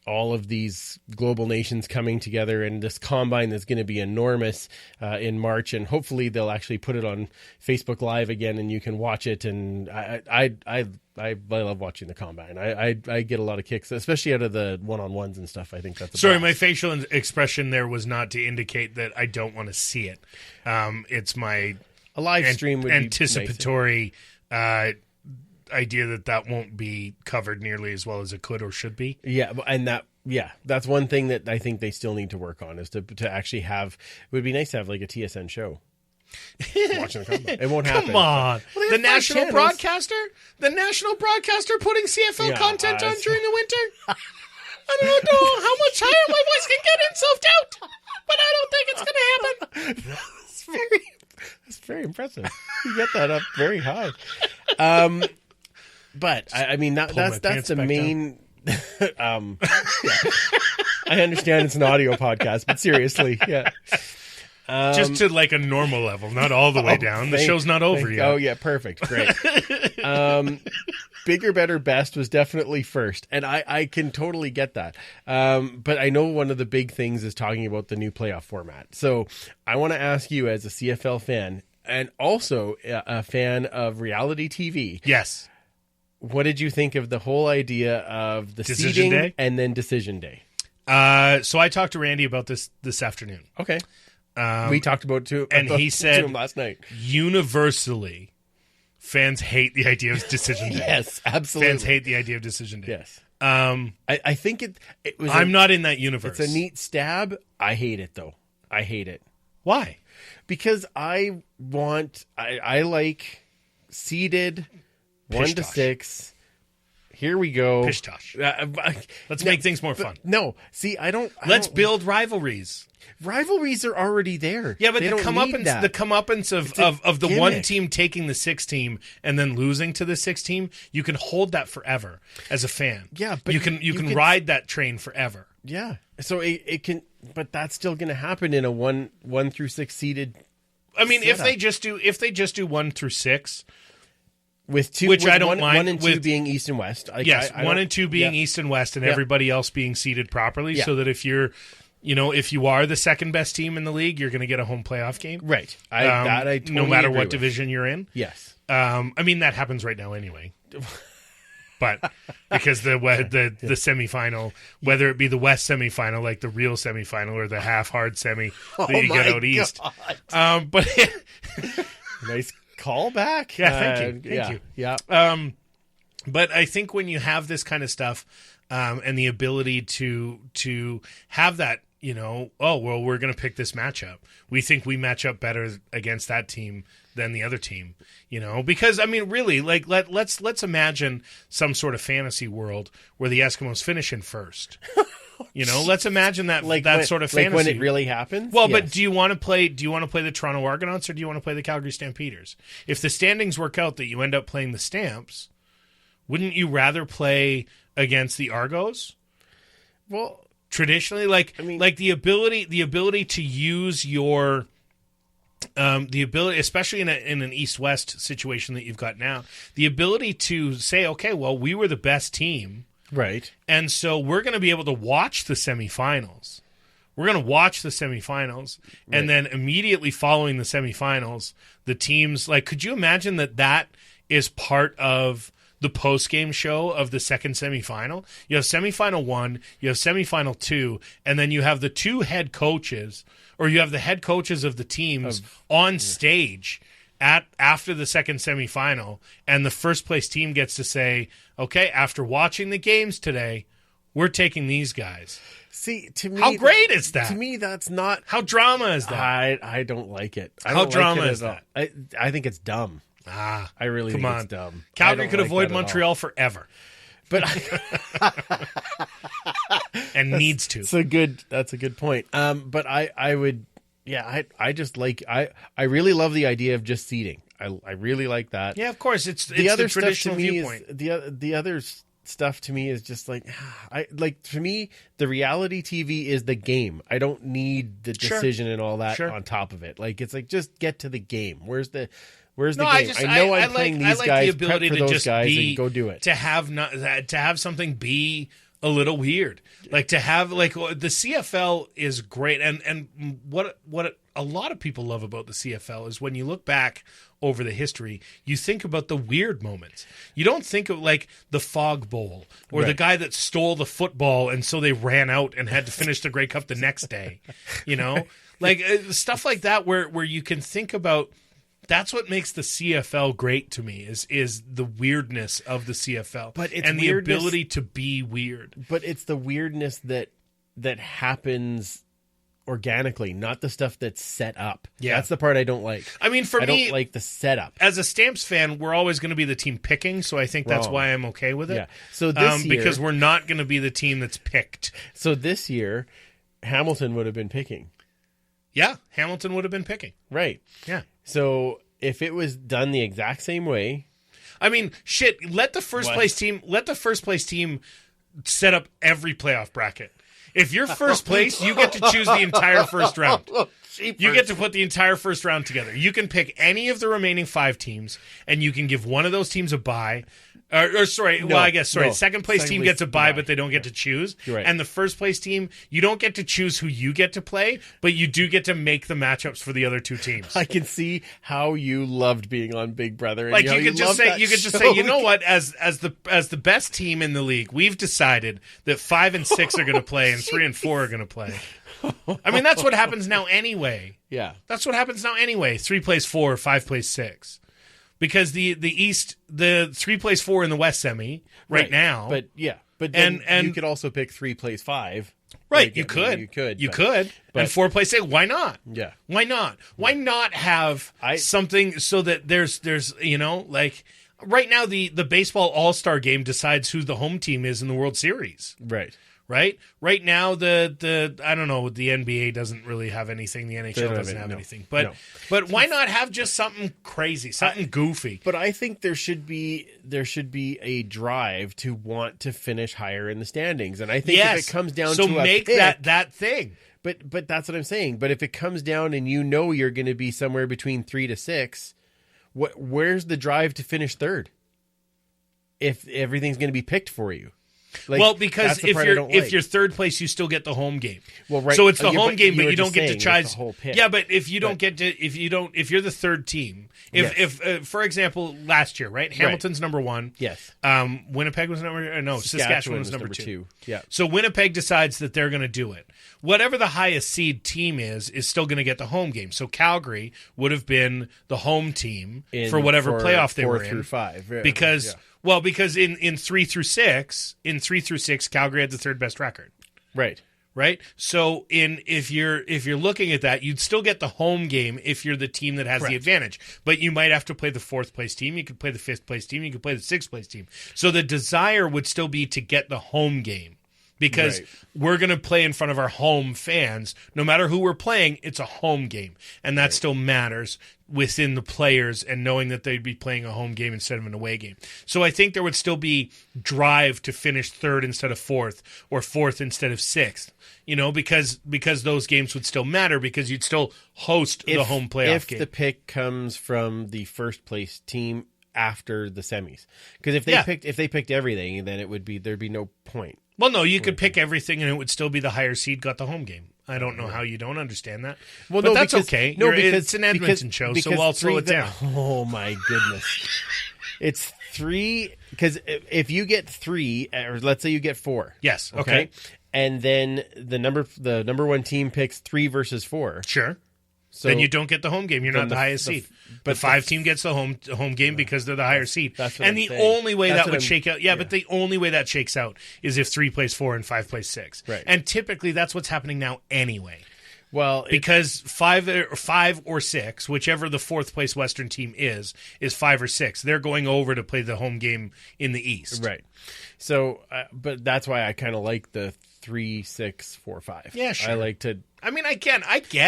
all of these global nations coming together, and this combine that's going to be enormous in March, and hopefully they'll actually put it on Facebook Live again, and you can watch it. And I love watching the combine. I get a lot of kicks, especially out of the one-on-ones and stuff. I think that's my facial expression there was not to indicate that I don't want to see it. It's my a live stream would anticipatory idea that won't be covered nearly as well as it could or should be. Yeah, and that's one thing that I think they still need to work on, is to actually have. It would be nice to have like a TSN show. Watching the combine. It won't happen. Come on. Well, the national broadcaster putting CFL content on during the winter? I don't know how much higher my voice can get in self-doubt, but I don't think it's going to happen. That's very impressive. You get that up very high. But I mean, that's the main. I understand it's an audio podcast, but seriously, just to like a normal level, not all the way down. The show's not over yet. Oh yeah, perfect, great. Bigger, better, best was definitely first, and I can totally get that. But I know one of the big things is talking about the new playoff format. So I want to ask you, as a CFL fan and also a fan of reality TV, yes, what did you think of the whole idea of the seeding day and then decision day? So I talked to Randy about this afternoon. Okay. We talked about it and he said to him last night. Universally, fans hate the idea of decision day. Yes, absolutely. Fans hate the idea of decision day. Yes. I think it was. I'm not in that universe. It's a neat stab. I hate it though. I hate it. Why? Because I like seeded 1 to 6. Here we go. Pish tosh. Let's make things more fun. No, see, Let's build rivalries. Rivalries are already there. Yeah, but the comeuppance of the one team taking the 6 team and then losing to the 6 team, you can hold that forever as a fan. Yeah, but you can ride that train forever. Yeah. So it can, but that's still going to happen in a 1 through 6 seeded. I mean, setup. if they just do 1 through 6. With two, which I don't mind. 1 and 2 being East and West. Yes, 1 and 2 being East and West, and everybody else being seeded properly, so that if you are the second best team in the league, you're going to get a home playoff game. Right. I totally no matter agree what with. Division you're in. Yes. I mean, that happens right now anyway. But because the semifinal, whether it be the West semifinal, like the real semifinal, or the half hard semi that you get out East. But nice Call back. Yeah, thank you. Yeah. But I think when you have this kind of stuff and the ability to have that, we're going to pick this matchup. We think we match up better against that team than the other team, because really, like let's imagine some sort of fantasy world where the Eskimos finish in first. Let's imagine that sort of fantasy. Like when it really happens? Well, yes. But do you want to play the Toronto Argonauts or do you want to play the Calgary Stampeders? If the standings work out that you end up playing the Stamps, wouldn't you rather play against the Argos? Well, traditionally, the ability to use your the ability, especially in an East-West situation that you've got now, the ability to say, okay, well, we were the best team. Right. And so we're going to be able to watch the semifinals. We're going to watch the semifinals. Right. And then immediately following the semifinals, the teams, could you imagine that is part of the post-game show of the second semifinal? You have semifinal 1, you have semifinal 2, and then you have the two head coaches, or you have the head coaches of the teams on stage after the second semifinal, and the first place team gets to say, okay, after watching the games today, we're taking these guys. See, to me, how great is that? To me, that's not. How drama is that? I don't like it. How drama is that? I think it's dumb. I really think it's dumb. Calgary could avoid Montreal forever. But and needs to. That's a good point. But I would, I just like, I really love the idea of just seeding. I really like that. Yeah, of course. It's the other traditional viewpoint. The other stuff to me is just to me, the reality TV is the game. I don't need the decision and all that on top of it. Just get to the game. Where's the game? I'm playing these guys, the ability prep for those guys, and go do it. To have something be a little weird, to have the CFL is great, and what a lot of people love about the CFL is when you look back over the history, you think about the weird moments. You don't think of the Fog Bowl or the guy that stole the football and so they ran out and had to finish the Grey Cup the next day. Stuff like that where you can think about. That's what makes the CFL great to me is the weirdness of the CFL, the ability to be weird. But it's the weirdness that happens organically, not the stuff that's set up. Yeah, that's the part I don't like. I mean, I don't like the setup. As a Stamps fan, we're always going to be the team picking, so I think that's why I'm okay with it. Yeah. So this year, because we're not going to be the team that's picked. So this year, Hamilton would have been picking. Yeah, Hamilton would have been picking. Right. Yeah. So if it was done the exact same way, I mean, shit, let the first place team set up every playoff bracket. If you're first place, you get to choose the entire first round. You get to put the entire first round together. You can pick any of the remaining 5 teams, and you can give one of those teams a bye. Second place team gets a bye, but they don't get to choose. Right. And the first place team, you don't get to choose who you get to play, but you do get to make the matchups for the other 2 teams. I can see how you loved being on Big Brother. And you could just say, you know what, as the best team in the league, we've decided that 5 and 6 are going to play, and 3 and 4 are going to play. I mean, that's what happens now anyway. Yeah, that's what happens now anyway. 3 plays 4, 5 plays 6. Because the East, the 3 plays 4 in the West semi now. But then you could also pick 3 plays 5. Right, you could. And 4 plays 6. Why not? Yeah. Why not? Why not have something so that there's right now the baseball All-Star game decides who the home team is in the World Series. Right. Right now, the I don't know, the NBA doesn't really have anything. The NHL doesn't have anything. But why not have just something crazy, something goofy? But I think there should be a drive to want to finish higher in the standings, and I think if it comes down to make that thing. But that's what I'm saying. But if it comes down and you're going to be somewhere between 3 to 6, where's the drive to finish third? If everything's going to be picked for you. Like, because if you're third place, you still get the home game. Well, right. So it's the home game, but you don't get to choose. The whole pick. Yeah, but if you don't get to, if you're the third team, if for example last year, right, Hamilton's number 1. Yes. Winnipeg was Saskatchewan was number 2. Yeah. So Winnipeg decides that they're going to do it. Whatever the highest seed team is still going to get the home game. So Calgary would have been the home team for whatever playoff they were in. 4 through 5. Yeah. Because in 3 through 6, Calgary had the third best record. Right. So if you're looking at that, you'd still get the home game if you're the team that has the advantage. But you might have to play the 4th place team. You could play the 5th place team. You could play the 6th place team. So the desire would still be to get the home game. Because we're going to play in front of our home fans. No matter who we're playing, it's a home game. And that still matters within the players and knowing that they'd be playing a home game instead of an away game. So I think there would still be drive to finish 3rd instead of 4th or 4th instead of 6th. Because those games would still matter because you'd still host the home playoff game. If the pick comes from the first place team after the semis. Because if they picked everything, then there'd be no point. Well, no, you could pick everything and it would still be the higher seed got the home game. I don't know how you don't understand that. Well, but that's okay. It's an Edmonton show, so I'll slow it down. Oh, my goodness. It's 3, because if you get 3, or let's say you get 4. Yes, okay. And then the number 1 team picks 3 versus 4. Sure. So then you don't get the home game. You're not the highest seed. But the 5 team gets the home game because they're the higher seed. And the only way that would shake out, but the only way that shakes out is if 3 plays 4 and 5 plays 6. Right. And typically that's what's happening now anyway. Well, because 5 or 6, whichever the 4th place Western team is 5 or 6. They're going over to play the home game in the East. Right. So, but that's why I kind of like the 3, 6, 4, 5. Yeah, sure. I like to. I mean, I get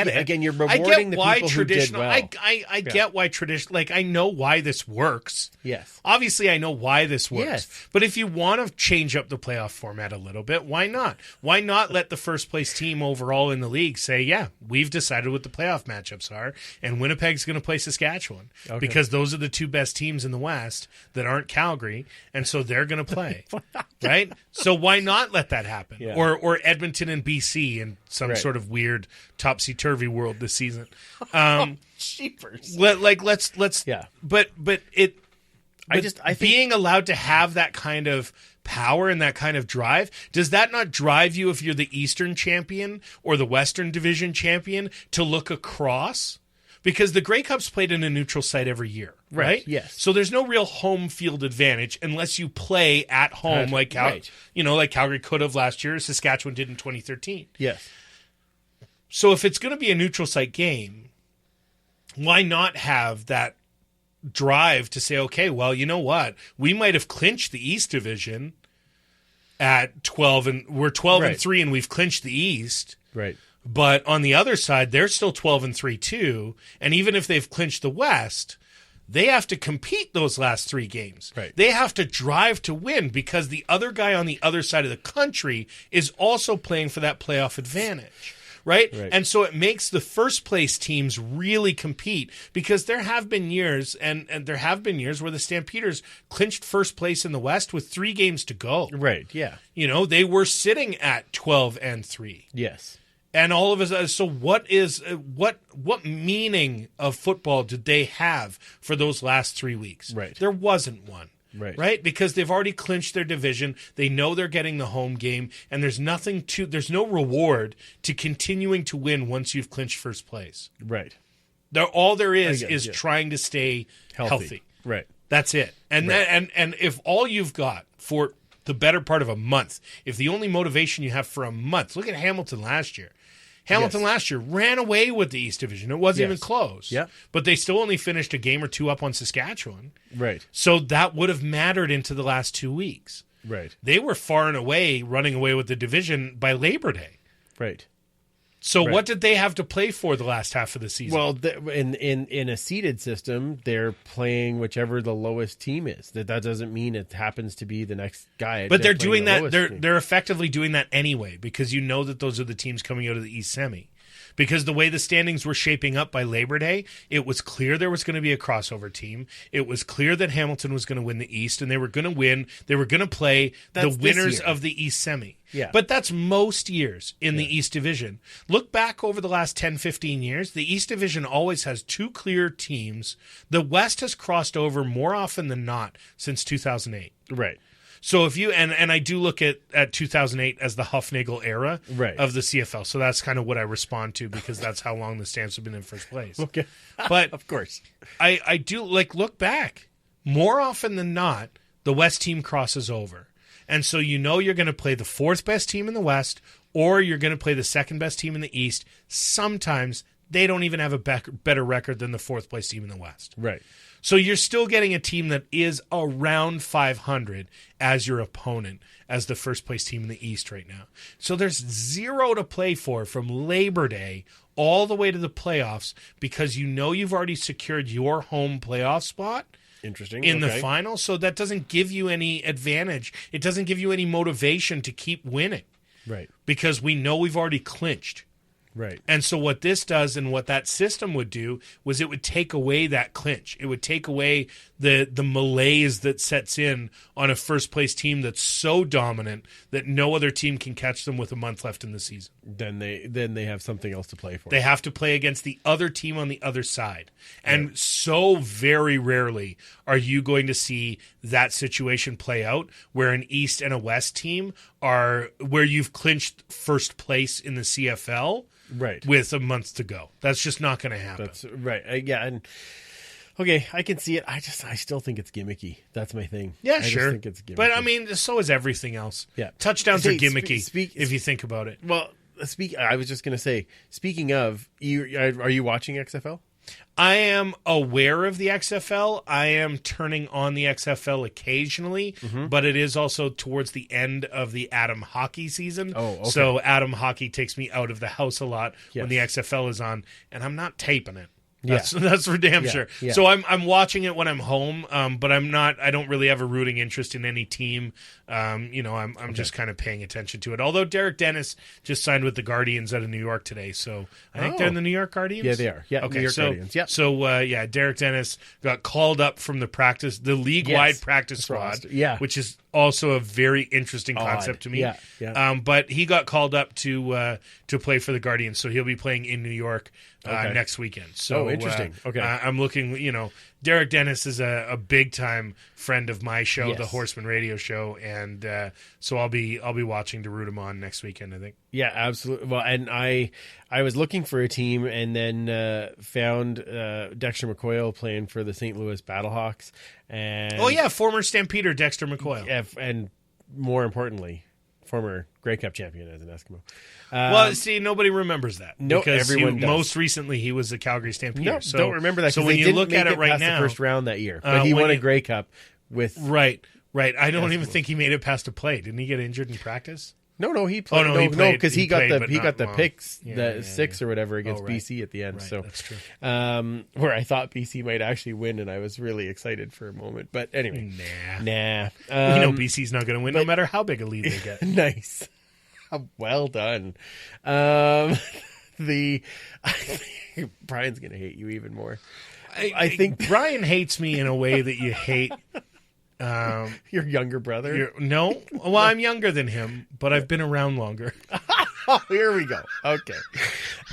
it. Again, you're rewarding the people who did well. I get why traditional. Like, I know why this works. Yes. Obviously, I know why this works. Yes. But if you want to change up the playoff format a little bit, why not? Why not let the first place team overall in the league say, yeah, we've decided what the playoff matchups are, and Winnipeg's going to play Saskatchewan because those are the 2 best teams in the West that aren't Calgary, and so they're going to play. Right? So why not let that happen? Yeah. Or Edmonton and BC in some sort of weird topsy-turvy world this season. Cheapers. Let's yeah. But I think being allowed to have that kind of power and that kind of drive, does that not drive you if you're the Eastern champion or the Western Division champion to look across? Because the Grey Cup's played in a neutral site every year, right? Yes. So there's no real home field advantage unless you play at home like Calgary could have last year, Saskatchewan did in 2013. Yes. So if it's going to be a neutral site game, why not have that drive to say, okay, well, you know what? We might have clinched the East Division at 12 and we're 12 and 3 and we've clinched the East. Right. But on the other side, they're still 12 and 3 too. And even if they've clinched the West, they have to compete those last 3 games. Right. They have to drive to win because the other guy on the other side of the country is also playing for that playoff advantage. Right? And so it makes the first place teams really compete because there have been years and there have been years where the Stampeders clinched first place in the West with 3 games to go. Right, yeah. They were sitting at 12 and 3. Yes. And all of us, so what meaning of football did they have for those last 3 weeks? Right. There wasn't one. Right. Because they've already clinched their division. They know they're getting the home game, and there's no reward to continuing to win once you've clinched first place. Right. All there is trying to stay healthy. Right. That's it. And and if all you've got for the better part of a month, if the only motivation you have for a month, look at Hamilton last year. Hamilton last year ran away with the East Division. It wasn't even close. Yeah. But they still only finished a game or 2 up on Saskatchewan. Right. So that would have mattered into the last 2 weeks. Right. They were far and away running away with the division by Labor Day. Right. So what did they have to play for the last half of the season? Well, in a seeded system, they're playing whichever the lowest team is. That doesn't mean it happens to be the next guy. But they're doing that. They're effectively doing that anyway because you know that those are the teams coming out of the East Semi. because the way the standings were shaping up by Labor Day, it was clear there was going to be a crossover team. It was clear that Hamilton was going to win the East, and they were going to win. They were going to play the winners of the East semi. Yeah. But that's most years in the East Division. Look back over the last 10, 15 years, the East Division always has two clear teams. The West has crossed over more often than not since 2008. Right. So if you and I do look at 2008 as the Huffnagel era of the CFL, so that's kind of what I respond to because that's how long the Stamps have been in first place. Okay, but of course, I do look back more often than not. The West team crosses over, and so you're going to play the fourth best team in the West, or you're going to play the second best team in the East. Sometimes they don't even have a better record than the fourth place team in the West. Right. So you're still getting a team that is around 500 as your opponent, as the first place team in the East right now. So there's zero to play for from Labor Day all the way to the playoffs because you've already secured your home playoff spot. Interesting. In the final. So that doesn't give you any advantage. It doesn't give you any motivation to keep winning. Right. Because we know we've already clinched. Right. And so what this does and what that system would do was it would take away that clinch. It would take away the malaise that sets in on a first place team that's so dominant that no other team can catch them with a month left in the season. Then they have something else to play for. They have to play against the other team on the other side. And so very rarely are you going to see that situation play out where an East and a West team are where you've clinched first place in the CFL. Right. With a month to go. That's just not going to happen. That's right. Yeah. And okay, I can see it. I still think it's gimmicky. That's my thing. Yeah, I sure. just think it's gimmicky. But I mean, so is everything else. Yeah. Touchdowns are gimmicky if you think about it. Well, I was just going to say, speaking of, are you watching XFL? I am aware of the XFL. I am turning on the XFL occasionally, but it is also towards the end of the Adam hockey season. Oh, okay. So Adam hockey takes me out of the house a lot when the XFL is on, and I'm not taping it. That's for damn sure. Yeah. So I'm watching it when I'm home, but I don't really have a rooting interest in any team. I'm just kind of paying attention to it. Although Derek Dennis just signed with the Guardians out of New York today, so I think they're in the New York Guardians. Yeah, they are. Yeah, okay, New York Guardians. Yeah. So Derek Dennis got called up from the league-wide practice squad. Yeah, which is also a very interesting concept to me. Yeah. But he got called up to play for the Guardians, so he'll be playing in New York next weekend. So interesting. Okay, I'm looking. Derek Dennis is a big time friend of my show, the Horsemen Radio Show, and so I'll be watching to root him on next weekend, I think. Yeah, absolutely. Well, and I was looking for a team, and then found Dexter McCoyle playing for the St. Louis Battlehawks, and former Stampeder Dexter McCoyle, and more importantly, former Grey Cup champion as an Eskimo. Well, see, nobody remembers that. No, because everyone does. Most recently, he was a Calgary Stampeder. No, don't remember that. So when you look at it right now, the first round that year, but he won a Grey Cup with right. I don't even think he made it past a play. Didn't he get injured in practice? No, he played. Oh, no, he played because he got the picks, Yeah, 6 or whatever against BC at the end. Right, so that's true. Where I thought BC might actually win, and I was really excited for a moment. But anyway, nah. We know BC's not going to win, no matter how big a lead they get. Nice. Well done. Brian's going to hate you even more. I think Brian hates me in a way that you hate your younger brother. No, well, I'm younger than him, but I've been around longer. Oh, here we go. Okay.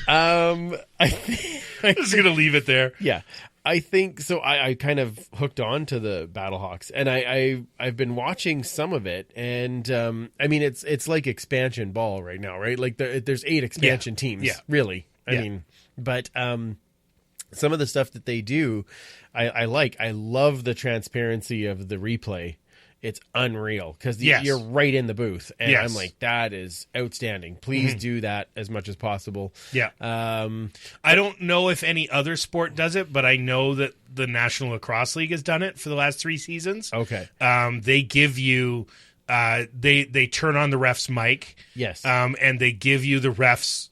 I'm just going to leave it there. Yeah. I think so. I kind of hooked on to the Battlehawks, and I've been watching some of it, and I mean it's like expansion ball right now, right? Like there's 8 expansion teams, really. I mean, but some of the stuff that they do, I like. I love the transparency of the replay. It's unreal because you're right in the booth, and I'm like, that is outstanding. Please do that as much as possible. Yeah. I don't know if any other sport does it, but I know that the National Lacrosse League has done it for the last 3 seasons. Okay. They give you, they turn on the ref's mic. Yes. And they give you the ref's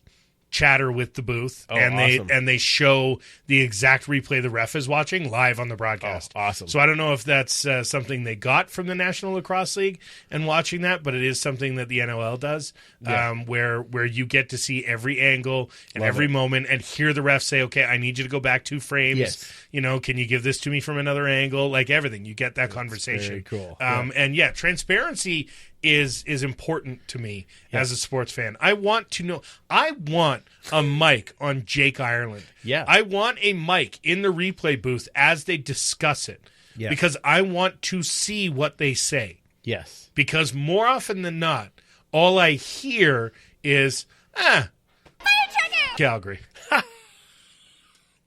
chatter with the booth, awesome. they show the exact replay the ref is watching live on the broadcast. Awesome. So I don't know if that's something they got from the National Lacrosse League and watching that, but it is something that the NLL does, where you get to see every angle and every moment and hear the ref say, okay, I need you to go back 2 frames. Yes. Can you give this to me from another angle? Like everything. You get that conversation. Very cool. And transparency is important to me as a sports fan. I want to know. I want a mic on Jake Ireland. Yeah. I want a mic in the replay booth as they discuss it. Yeah. Because I want to see what they say. Yes. Because more often than not, all I hear is, Calgary.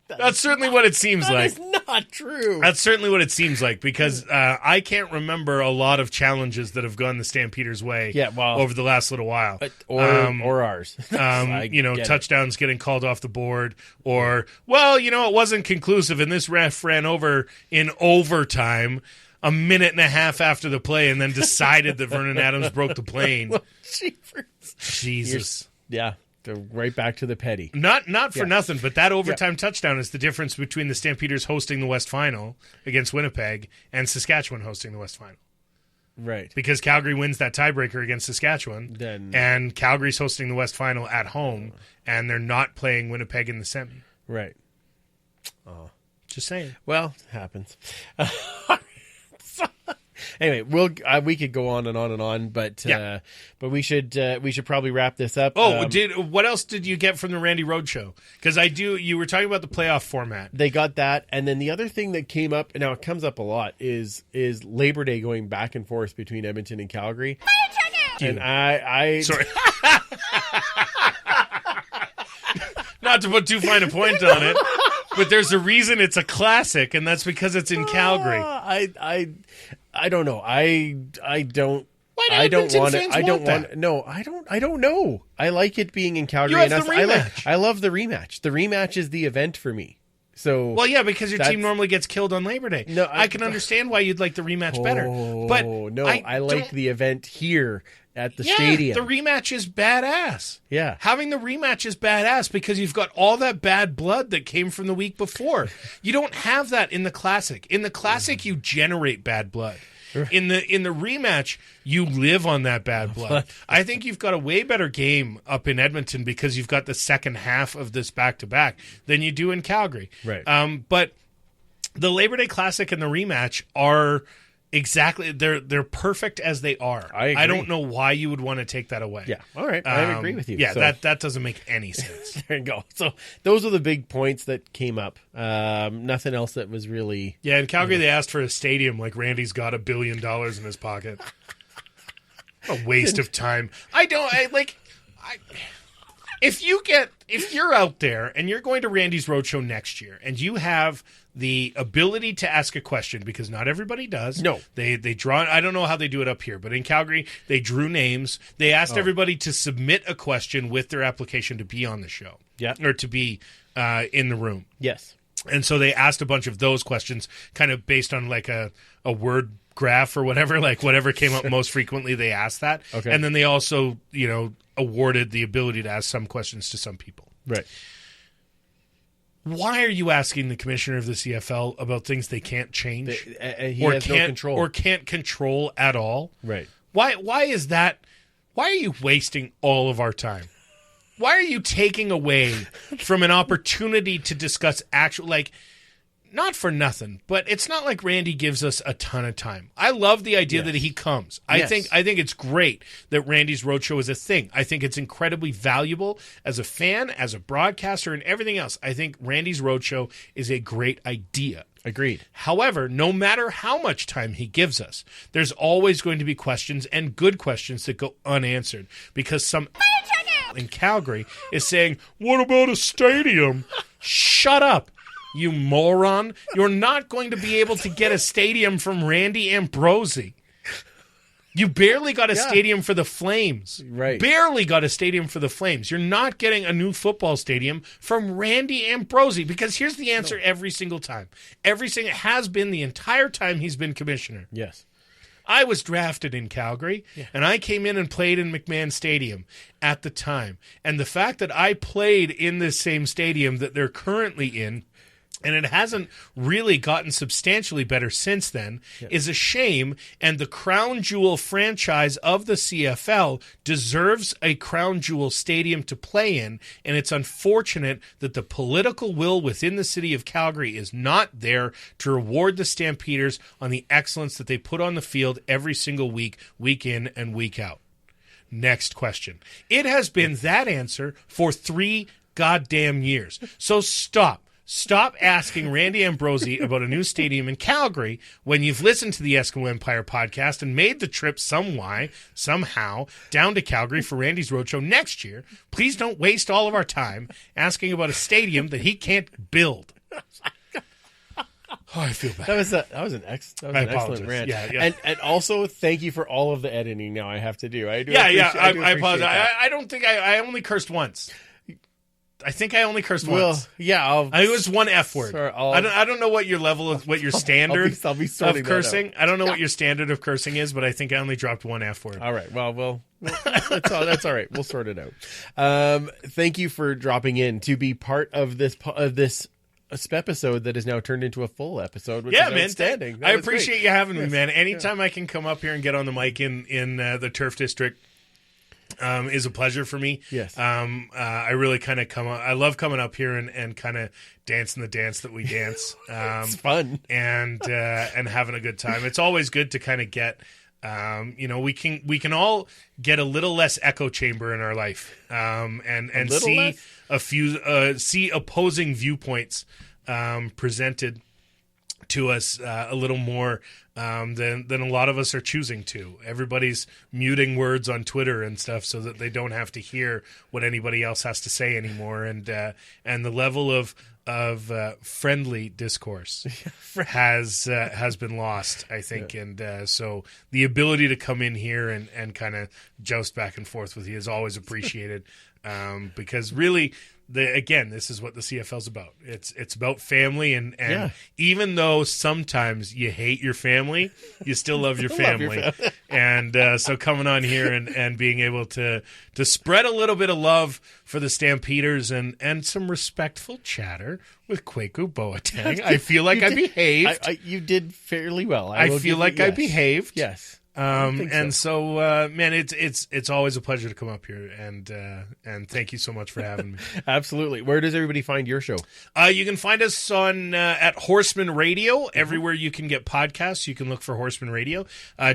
That's certainly what it seems like. That is not true. That's certainly what it seems like, because I can't remember a lot of challenges that have gone the Stampeders' way over the last little while. Or ours. Touchdowns getting called off the board, or, it wasn't conclusive, and this ref ran over in overtime a minute and a half after the play and then decided that Vernon Adams broke the plane. Jesus. Yeah. Go right back to the petty. Not for nothing, but that overtime touchdown is the difference between the Stampeders hosting the West Final against Winnipeg and Saskatchewan hosting the West Final. Right. Because Calgary wins that tiebreaker against Saskatchewan, and Calgary's hosting the West Final at home, and they're not playing Winnipeg in the semi. Right. Just saying. Well, it happens. Anyway, we could go on and on and on, but we should probably wrap this up. What else did you get from the Randy Roadshow? Because you were talking about the playoff format. They got that, and then the other thing that came up, now it comes up a lot, is Labor Day going back and forth between Edmonton and Calgary. And I sorry. Not to put too fine a point on it, but there's a reason it's a classic, and that's because it's in Calgary. I don't know. I don't. Why do I don't Edmonton want it. fans I don't want want. No, I don't. I don't know. I like it being in Calgary. You have the rematch. I love the rematch. The rematch is the event for me. So because your team normally gets killed on Labor Day. No, I can understand why you'd like the rematch better. But no, I like the event here at the stadium. The rematch is badass. Yeah. Having the rematch is badass because you've got all that bad blood that came from the week before. You don't have that in the Classic. In the Classic, you generate bad blood. In the rematch, you live on that bad blood. I think you've got a way better game up in Edmonton because you've got the second half of this back-to-back than you do in Calgary. Right. But the Labor Day Classic and the rematch are exactly, they're perfect as they are. I agree. I don't know why you would want to take that away. Yeah. All right. I agree with you. Yeah, So- that doesn't make any sense. There you go. So those are the big points that came up. Nothing else that was really. Yeah, in Calgary, they asked for a stadium like Randy's got $1 billion in his pocket. A waste of time. If you're out there and you're going to Randy's Roadshow next year and you have the ability to ask a question, because not everybody does. No. They draw, I don't know how they do it up here, but in Calgary, they drew names. They asked everybody to submit a question with their application to be on the show. Yeah. Or to be in the room. Yes. And so they asked a bunch of those questions kind of based on like a word graph or whatever, like whatever came up most frequently, they asked that. Okay. And then they also, awarded the ability to ask some questions to some people. Right. Why are you asking the commissioner of the CFL about things they can't change? He has no control. Or can't control at all? Right. Why is that? Why are you wasting all of our time? Why are you taking away from an opportunity to discuss actual, not for nothing, but it's not like Randy gives us a ton of time. I love the idea that he comes. I think it's great that Randy's Roadshow is a thing. I think it's incredibly valuable as a fan, as a broadcaster, and everything else. I think Randy's Roadshow is a great idea. Agreed. However, no matter how much time he gives us, there's always going to be questions, and good questions, that go unanswered because some in Calgary is saying, "What about a stadium?" Shut up, you moron. You're not going to be able to get a stadium from Randy Ambrosie. You barely got a stadium for the Flames. Right. Barely got a stadium for the Flames. You're not getting a new football stadium from Randy Ambrosie, because here's the answer every single time. It has been the entire time he's been commissioner. Yes. I was drafted in Calgary, and I came in and played in McMahon Stadium at the time. And the fact that I played in this same stadium that they're currently in, and it hasn't really gotten substantially better since then, is a shame. And the crown jewel franchise of the CFL deserves a crown jewel stadium to play in. And it's unfortunate that the political will within the city of Calgary is not there to reward the Stampeders on the excellence that they put on the field every single week, week in and week out. Next question. It has been that answer for 3 goddamn years. So stop. Stop asking Randy Ambrosi about a new stadium in Calgary when you've listened to the Eskimo Empire podcast and made the trip somehow down to Calgary for Randy's Roadshow next year. Please don't waste all of our time asking about a stadium that he can't build. Oh, I feel bad. That was an excellent rant. Yeah. And also, thank you for all of the editing now I have to do. I apologize. I don't think I only cursed once. I think I only cursed once. Yeah, it was one F word. Sorry, I don't know what your level of what your standard I'll be of cursing. I don't know what your standard of cursing is, but I think I only dropped one F word. All right. Well, that's all right. We'll sort it out. Thank you for dropping in to be part of this episode that has now turned into a full episode. Which is man, outstanding. I appreciate you having me, man. Anytime I can come up here and get on the mic in the Turf District. Is a pleasure for me. Yes. I really kind of I love coming up here and kind of dancing the dance that we dance. It's fun. And having a good time. It's always good to kind of get, we can all get a little less echo chamber in our life. And see opposing viewpoints, presented to us a little more than a lot of us are choosing to. Everybody's muting words on Twitter and stuff so that they don't have to hear what anybody else has to say anymore. And the level of friendly discourse has been lost, I think. Yeah. And so the ability to come in here and kind of joust back and forth with you is always appreciated. Because really, this is what the CFL's about. It's about family, and even though sometimes you hate your family, you still love your family. And so coming on here and being able to spread a little bit of love for the Stampeders and some respectful chatter with Kwaku Boateng. I feel like I behaved. You did fairly well. I feel like I behaved. Yes. So man, it's always a pleasure to come up here, and thank you so much for having me. Absolutely. Where does everybody find your show? You can find us on at Horsemen Radio. Everywhere you can get podcasts, you can look for Horsemen Radio.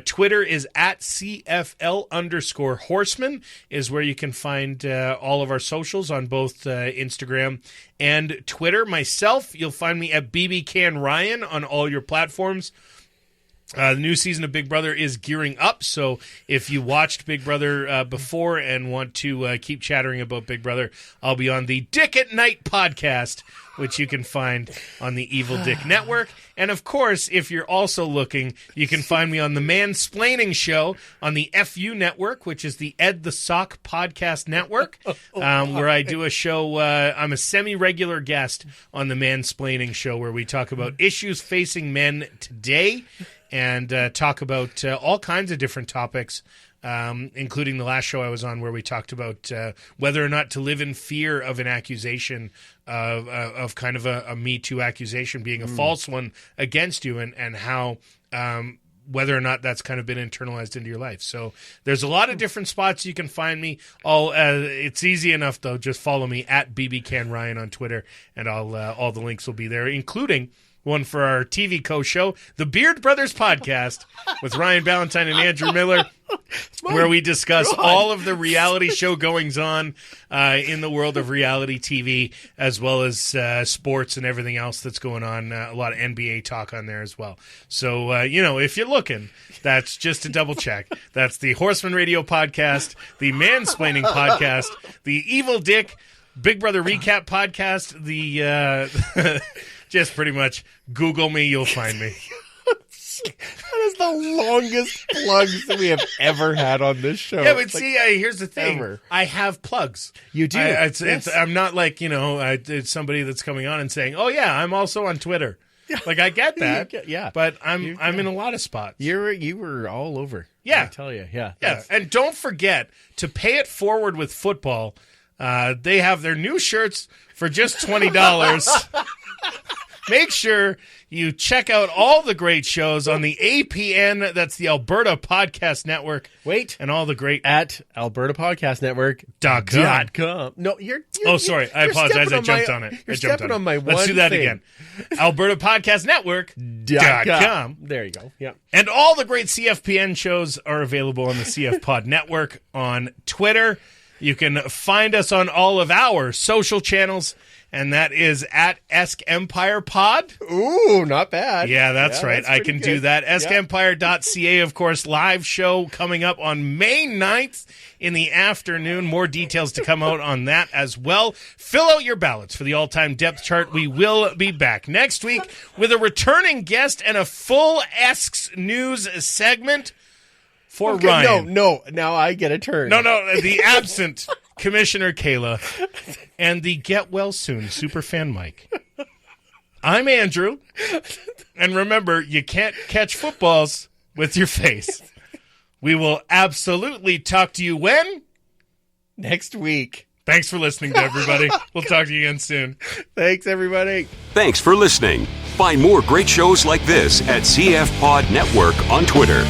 Twitter is at CFL_Horsemen is where you can find all of our socials on both Instagram and Twitter. Myself, you'll find me at BBCANRyan on all your platforms. The new season of Big Brother is gearing up, so if you watched Big Brother before and want to keep chattering about Big Brother, I'll be on the Dick at Night podcast, which you can find on the Evil Dick Network. And, of course, if you're also looking, you can find me on the Mansplaining Show on the FU Network, which is the Ed the Sock podcast network, where I do a show. I'm a semi-regular guest on the Mansplaining Show, where we talk about issues facing men today, and talk about all kinds of different topics, including the last show I was on where we talked about whether or not to live in fear of an accusation of kind of a Me Too accusation being a false one against you, and how whether or not that's kind of been internalized into your life. So there's a lot of different spots you can find me. It's easy enough, though. Just follow me at BBCANRyan on Twitter, and all the links will be there, including one for our TV co-show, the Beard Brothers Podcast, with Ryan Ballantine and Andrew Miller, where we discuss all of the reality show goings-on in the world of reality TV, as well as sports and everything else that's going on. A lot of NBA talk on there as well. So, if you're looking, that's just a double check. That's the Horseman Radio Podcast, the Mansplaining Podcast, the Evil Dick Big Brother Recap Podcast, the... Just pretty much Google me, you'll find me. That is the longest plugs that we have ever had on this show. Yeah, but see, here's the thing. Ever. I have plugs. You do. I'm not like, it's somebody that's coming on and saying, oh, yeah, I'm also on Twitter. Like, I get that. Yeah. But I'm in a lot of spots. You were all over. Yeah. I tell you. Yeah. Yeah. And don't forget to pay it forward with football. They have their new shirts for just $20. Make sure you check out all the great shows on the APN. That's the Alberta Podcast Network. Wait. And all the great... At albertapodcastnetwork.com. No, you're sorry. I apologize. I jumped on it. You're stepping on my one Let's do that thing. again. albertapodcastnetwork.com. There you go. Yeah. And all the great CFPN shows are available on the CF Pod Network on Twitter. You can find us on all of our social channels, and that is at Esk Empire Pod. Ooh, not bad. Yeah, that's right. I can do that. EskEmpire.ca, of course, live show coming up on May 9th in the afternoon. More details to come out on that as well. Fill out your ballots for the all-time depth chart. We will be back next week with a returning guest and a full Esk's News segment. For Ryan. No. Now I get a turn. No. The absent Commissioner Kayla and the get well soon superfan Mike. I'm Andrew. And remember, you can't catch footballs with your face. We will absolutely talk to you when? Next week. Thanks for listening to everybody. We'll talk to you again soon. Thanks, everybody. Thanks for listening. Find more great shows like this at CF Pod Network on Twitter.